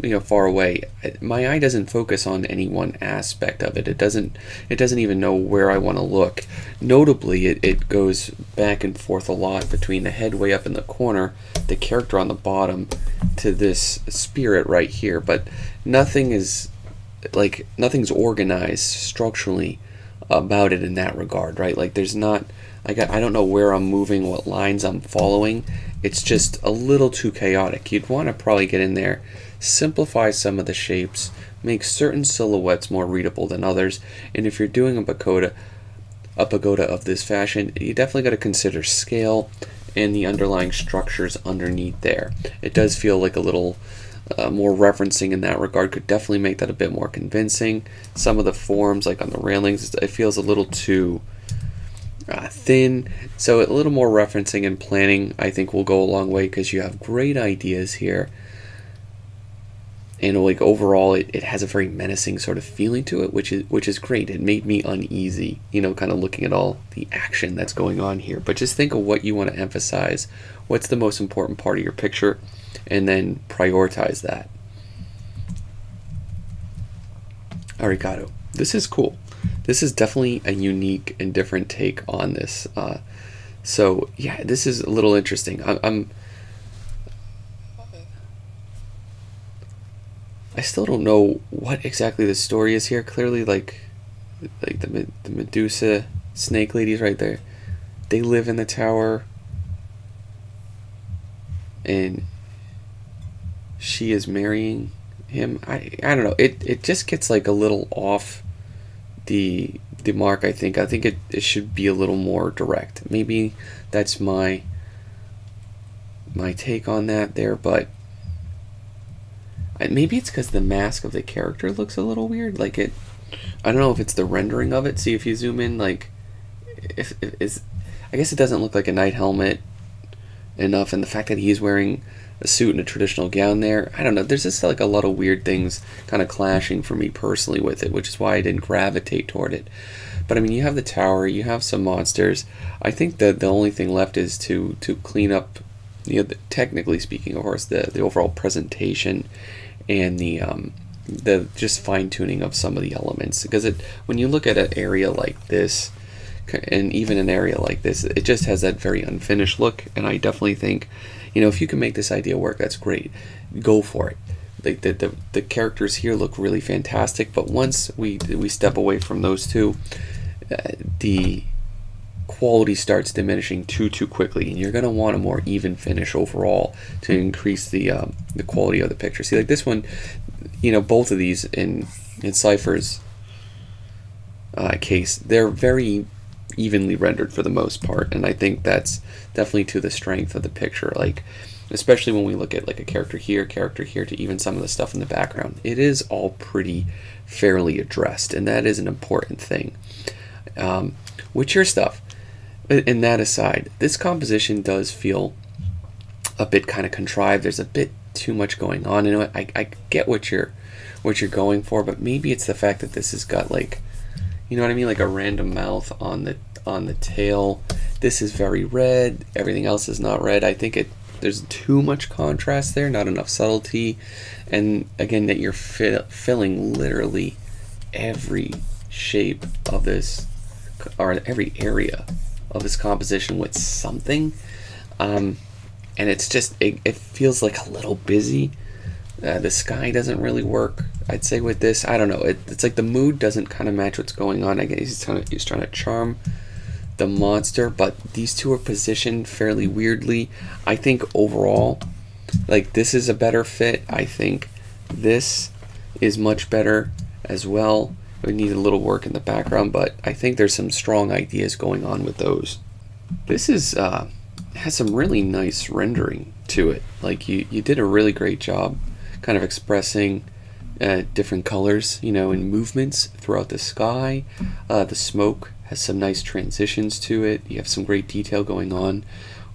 you know, far away, my eye doesn't focus on any one aspect of it. It doesn't even know where I want to look. Notably, it goes back and forth a lot between the head way up in the corner, the character on the bottom, to this spirit right here. But nothing's organized structurally about it in that regard, right? Like there's not, I don't know where I'm moving, what lines I'm following. It's just a little too chaotic. You'd want to probably get in there, simplify some of the shapes, make certain silhouettes more readable than others. And if you're doing a pagoda of this fashion, you definitely got to consider scale and the underlying structures underneath there. It does feel like a little more referencing in that regard could definitely make that a bit more convincing. Some of the forms, like on the railings, it feels a little too thin. So a little more referencing and planning, I think, will go a long way, because you have great ideas here. And like overall, it has a very menacing sort of feeling to it, which is great. It made me uneasy, you know, kind of looking at all the action that's going on here. But just think of what you want to emphasize. What's the most important part of your picture, and then prioritize that. Arigato. This is cool. This is definitely a unique and different take on this. So yeah, this is a little interesting. I still don't know what exactly the story is here. Clearly, like the Medusa snake ladies right there. They live in the tower, and she is marrying him. I don't know. It just gets like a little off the mark. I think it should be a little more direct. Maybe that's my take on that there, but maybe it's because the mask of the character looks a little weird. Like I don't know if it's the rendering of it. See if you zoom in, like if I guess it doesn't look like a knight helmet enough, and the fact that he's wearing a suit and a traditional gown there, I don't know, there's just like a lot of weird things kind of clashing for me personally with it, which is why I didn't gravitate toward it. But I mean, you have the tower, you have some monsters. I think that the only thing left is to clean up, you know, technically speaking, of course, the overall presentation and the just fine-tuning of some of the elements, because when you look at an area like this, and even an area like this, it just has that very unfinished look. And I definitely think, you know, if you can make this idea work, that's great. Go for it. Like the characters here look really fantastic, but once we step away from those two, the quality starts diminishing too quickly, and you're going to want a more even finish overall to increase the quality of the picture. See, like this one, you know, both of these in Cypher's case, they're very evenly rendered for the most part, and I think that's definitely to the strength of the picture. Like, especially when we look at like a character here to even some of the stuff in the background, it is all pretty fairly addressed, and that is an important thing. With your stuff, and that aside, this composition does feel a bit kind of contrived. There's a bit too much going on. And I get what you're going for, but maybe it's the fact that this has got, like, you know what I mean, like a random mouth on the tail. This is very red. Everything else is not red. I think there's too much contrast there, not enough subtlety, and again that you're filling literally every shape of this, or every area of this composition with something, and it's just it feels like a little busy. The sky doesn't really work, I'd say, with this. I don't know. It's like the mood doesn't kind of match what's going on. I guess he's trying to charm the monster, but these two are positioned fairly weirdly. I think overall, like, this is a better fit. I think this is much better as well. We need a little work in the background, but I think there's some strong ideas going on with those. This is has some really nice rendering to it. Like, you did a really great job kind of expressing different colors, you know, and movements throughout the sky. The smoke has some nice transitions to it. You have some great detail going on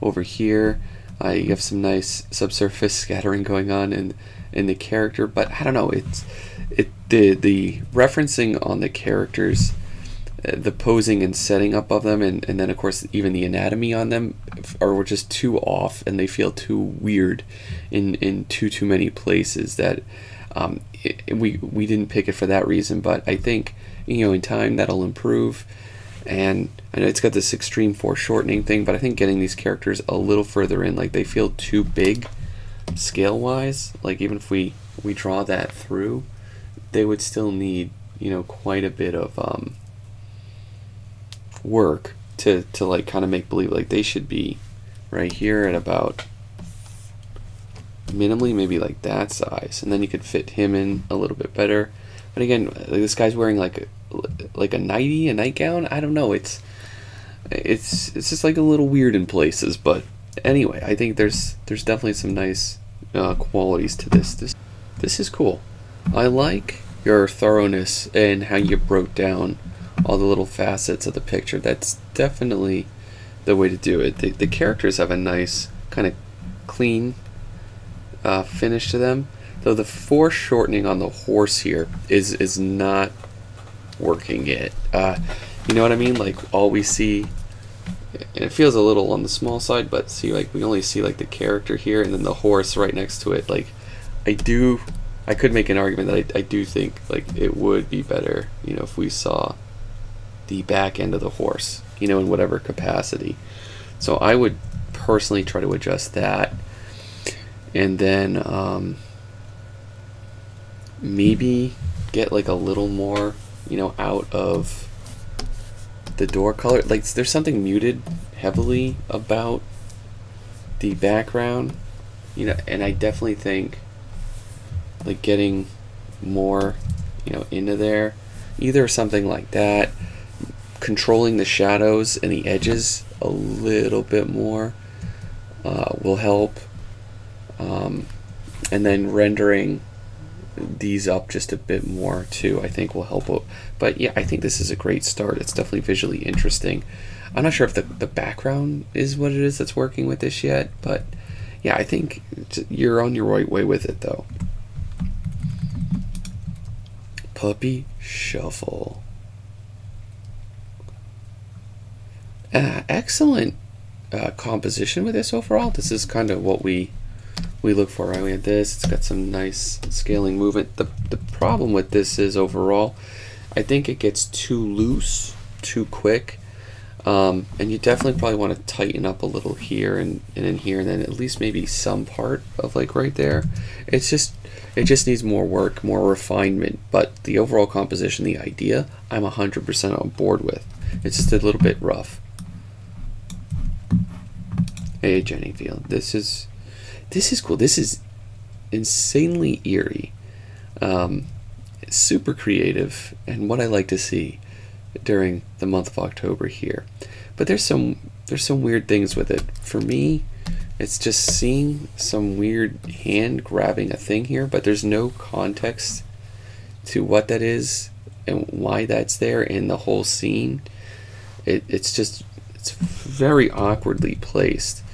over here. You have some nice subsurface scattering going on in the character, but I don't know, the referencing on the characters, the posing and setting up of them, and then of course even the anatomy on them are just too off, and they feel too weird in too many places that we didn't pick it for that reason. But I think, you know, in time that'll improve. And I know it's got this extreme foreshortening thing, but I think getting these characters a little further in, like, they feel too big scale wise. Like, even if we draw that through, they would still need, you know, quite a bit of work to like kind of make believe like they should be right here at about minimally maybe like that size, and then you could fit him in a little bit better. But again, like, this guy's wearing like a nightgown. I don't know, it's just like a little weird in places. But anyway, I think there's definitely some nice qualities to this. This is cool. I like your thoroughness and how you broke down all the little facets of the picture. That's definitely the way to do it. The characters have a nice kind of clean finish to them, though the foreshortening on the horse here is not working yet. You know what I mean? Like, all we see, and it feels a little on the small side, but see, like, we only see like the character here and then the horse right next to it. Like, I could make an argument that I do think like it would be better, you know, if we saw the back end of the horse, you know, in whatever capacity. So I would personally try to adjust that, and then maybe get like a little more, you know, out of the door color, like there's something muted heavily about the background, you know, and I definitely think like getting more, you know, into there, either something like that, controlling the shadows and the edges a little bit more will help, and then rendering these up just a bit more too, I think will help. But yeah, I think this is a great start. It's definitely visually interesting. I'm not sure if the background is what it is that's working with this yet, but yeah, I think you're on your right way with it though. Puppy Shuffle. Excellent composition with this overall. This is kind of what we look for, right? We have this, it's got some nice scaling movement. The problem with this is overall, I think it gets too loose, too quick, and you definitely probably want to tighten up a little here and in here, and then at least maybe some part of like right there. It just needs more work, more refinement, but the overall composition, the idea, I'm 100% on board with. It's just a little bit rough. Hey Jenny Field, this is cool. This is insanely eerie, super creative, and what I like to see during the month of October here. But there's some weird things with it. For me, it's just seeing some weird hand grabbing a thing here, but there's no context to what that is and why that's there in the whole scene. It's very awkwardly placed.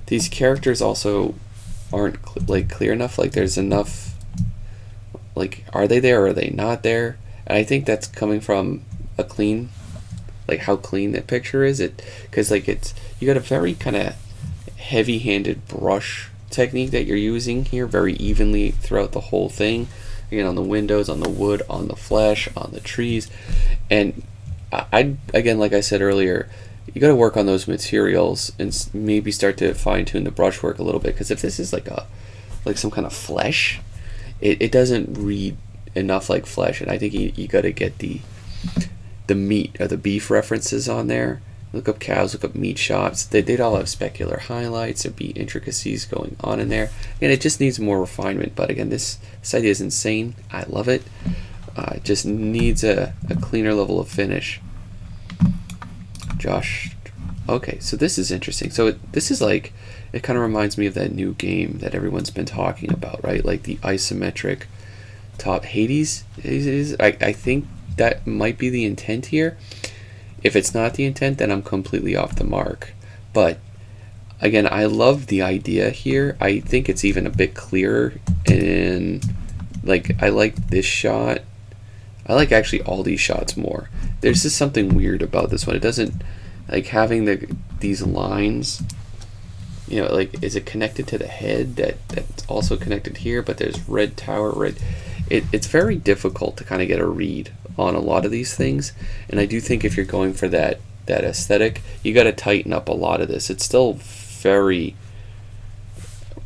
These characters also aren't clear enough. Like there's enough, like, are they there or are they not there? And I think that's coming from a clean, like how clean that picture is. Because like you got a very kind of heavy-handed brush technique that you're using here, very evenly throughout the whole thing. Again, on the windows, on the wood, on the flesh, on the trees, and again, like I said earlier, you got to work on those materials and maybe start to fine-tune the brushwork a little bit, because if this is like some kind of flesh, it doesn't read enough like flesh, and I think you got to get the meat or the beef references on there. Look up cows, look up meat shops. They'd all have specular highlights. There'd be intricacies going on in there, and it just needs more refinement. But again, this idea is insane. I love it. It just needs a cleaner level of finish. Josh, okay, so this is interesting. So this is like, it kind of reminds me of that new game that everyone's been talking about, right? Like the isometric top. Hades is I think that might be the intent here. If it's not the intent, then I'm completely off the mark. But again, I love the idea here. I think it's even a bit clearer, and like I like this shot. I like actually all these shots more. There's just something weird about this one. It doesn't, like having these lines, you know, like is it connected to the head that's also connected here, but there's red tower, red. It's very difficult to kind of get a read on a lot of these things, and I do think if you're going for that aesthetic, you got to tighten up a lot of this. It's still very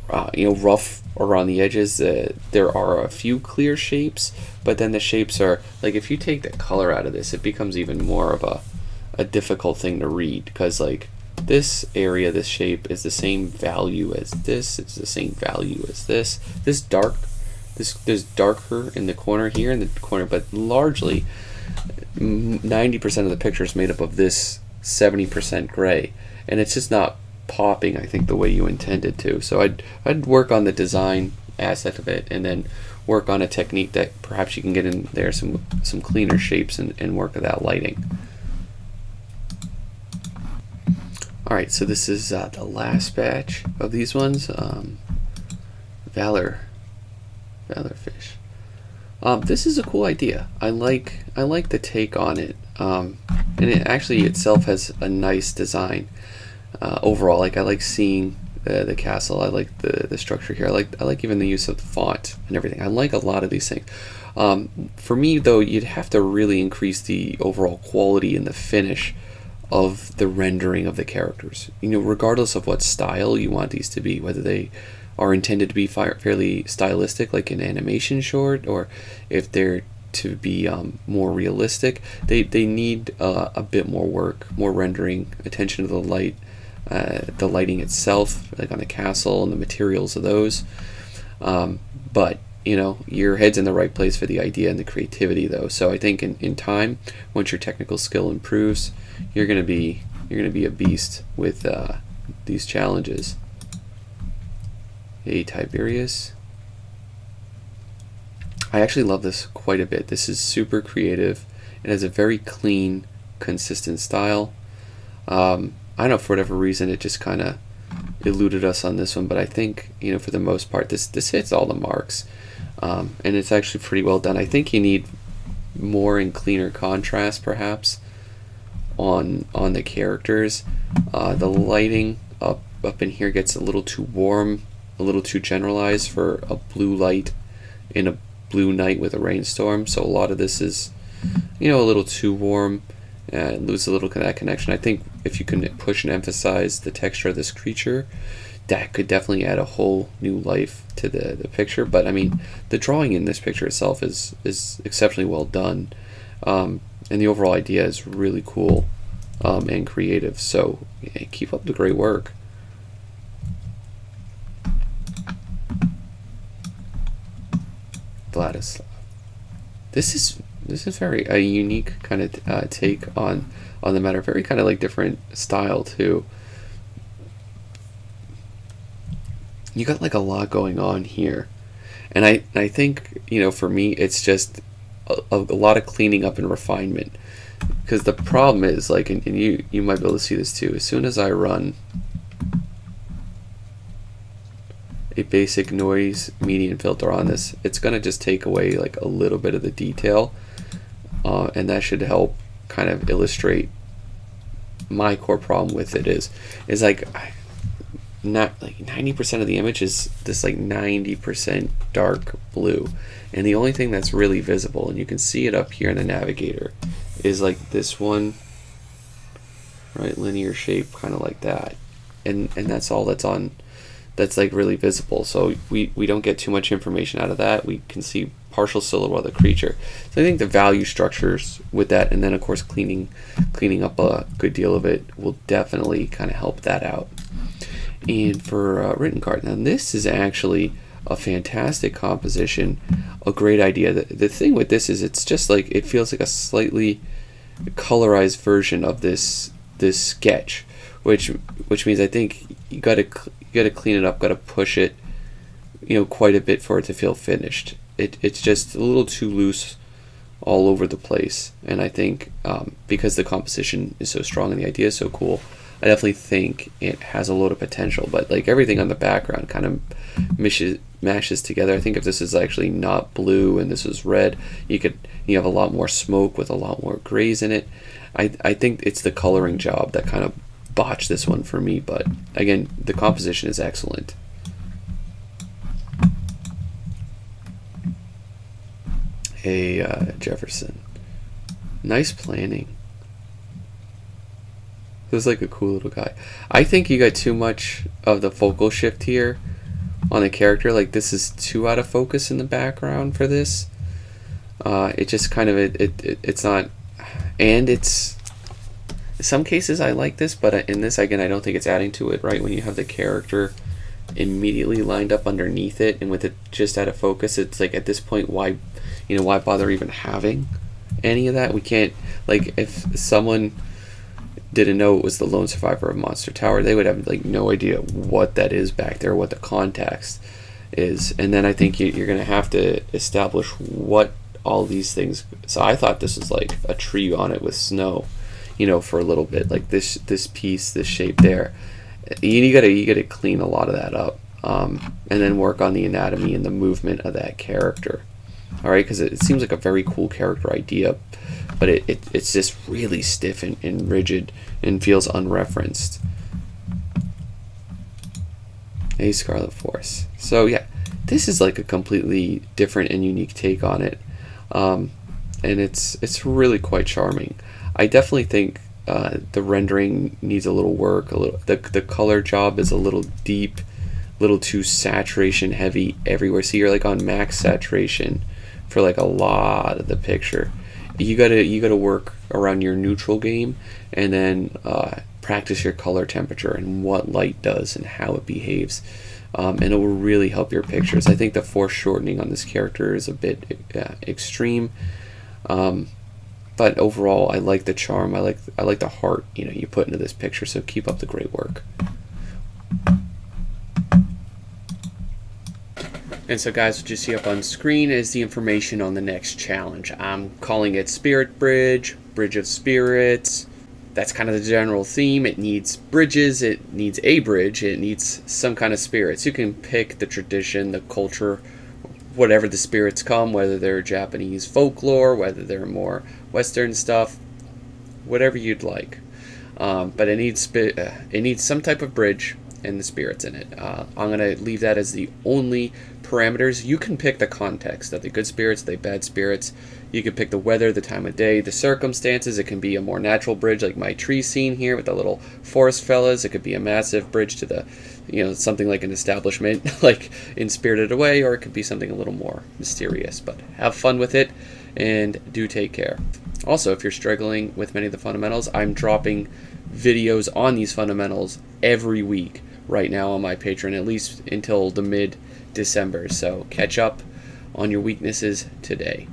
rough around the edges. There are a few clear shapes, but then the shapes are like, if you take the color out of this, it becomes even more of a difficult thing to read, because like this area, this shape is the same value as this, it's the same value as this. There's darker in the corner here in the corner, but largely 90% of the picture is made up of this 70% gray, and it's just not popping, I think, the way you intended to. So I'd work on the design aspect of it, and then work on a technique that perhaps you can get in there some cleaner shapes and work with that lighting. Alright, so this is the last batch of these ones. Valor Fish. This is a cool idea. I like the take on it, and it actually itself has a nice design overall. Like I like seeing the castle. I like the structure here. I like even the use of the font and everything. I like a lot of these things. For me though, you'd have to really increase the overall quality and the finish of the rendering of the characters. You know, regardless of what style you want these to be, whether they are intended to be fairly stylistic like an animation short, or if they're to be more realistic. They need a bit more work, more rendering, attention to the light, the lighting itself, like on the castle and the materials of those. But you know, your head's in the right place for the idea and the creativity, though. So I think in time, once your technical skill improves, you're gonna be a beast with these challenges. Hey, Tiberius. I actually love this quite a bit. This is super creative. It has a very clean, consistent style. I don't know, for whatever reason, it just kind of eluded us on this one, but I think, you know, for the most part, this hits all the marks. And it's actually pretty well done. I think you need more and cleaner contrast, perhaps, on the characters. The lighting up in here gets a little too warm, a little too generalized for a blue light in a blue night with a rainstorm. So a lot of this is, you know, a little too warm and lose a little of that connection. I think if you can push and emphasize the texture of this creature, that could definitely add a whole new life to the picture. But I mean, the drawing in this picture itself is exceptionally well done, and the overall idea is really cool and creative. So yeah, keep up the great work. Vladislav. This is very a unique kind of take on the matter. Very kind of like different style too. You got like a lot going on here, and I think, you know, for me it's just a lot of cleaning up and refinement, because the problem is, like, and you might be able to see this too, as soon as I run a basic noise median filter on this, it's gonna just take away like a little bit of the detail, and that should help kind of illustrate my core problem with it is like not like 90% of the image is this like 90% dark blue, and the only thing that's really visible, and you can see it up here in the navigator, is like this one, right, linear shape, kind of like that, and that's all that's on, that's like really visible. So we don't get too much information out of that. We can see partial silhouette of the creature. So I think the value structures with that, and then of course cleaning up a good deal of it, will definitely kind of help that out. And for written card, now this is actually a fantastic composition, a great idea. The thing with this is it's just like, it feels like a slightly colorized version of this sketch, which means I think you got to clean it up, got to push it, you know, quite a bit for it to feel finished. It's just a little too loose all over the place, and I think because the composition is so strong and the idea is so cool, I definitely think it has a lot of potential. But like everything on the background kind of mashes together. I think if this is actually not blue and this is red, you have a lot more smoke with a lot more grays in it. I think it's the coloring job that kind of botched this one for me, but again, the composition is excellent. Hey, Jefferson, nice planning. This is like a cool little guy. I think you got too much of the focal shift here on the character. Like, this is too out of focus in the background for this. It just kind of it's not, and it's, in some cases I like this, but in this, again, I don't think it's adding to it, right? When you have the character immediately lined up underneath it, and with it just out of focus, it's like, at this point, why bother even having any of that? We can't, like, if someone didn't know it was the lone survivor of Monster Tower, they would have like no idea what that is back there, what the context is. And then I think you're gonna have to establish what all these things. So I thought this was like a tree on it with snow, you know, for a little bit, like this piece, this shape there. You gotta clean a lot of that up, and then work on the anatomy and the movement of that character. All right, because it seems like a very cool character idea, but it's just really stiff and rigid and feels unreferenced. A Scarlet Force. So yeah, this is like a completely different and unique take on it, and it's really quite charming. I definitely think the rendering needs a little work. The color job is a little deep, little too saturation heavy everywhere. See, you're like on max saturation for like a lot of the picture. You gotta work around your neutral game, and then practice your color temperature and what light does and how it behaves, and it will really help your pictures. I think the foreshortening on this character is a bit extreme, but overall I like the charm. I like the heart you put into this picture. So keep up the great work. And so guys, what you see up on screen is the information on the next challenge. I'm calling it Spirit Bridge, Bridge of Spirits. That's kind of the general theme. It needs bridges, it needs a bridge, it needs some kind of spirits. You can pick the tradition, the culture, whatever the spirits come, whether they're Japanese folklore, whether they're more Western stuff, whatever you'd like. But it needs some type of bridge and the spirits in it. I'm going to leave that as the only parameters. You can pick the context. Are they good spirits? Are they bad spirits? You can pick the weather, the time of day, the circumstances. It can be a more natural bridge like my tree scene here with the little forest fellas. It could be a massive bridge to the, something like an establishment like in Spirited Away, or it could be something a little more mysterious. But have fun with it and do take care. Also, if you're struggling with many of the fundamentals, I'm dropping videos on these fundamentals every week right now on my Patreon, at least until the mid-December. So catch up on your weaknesses today.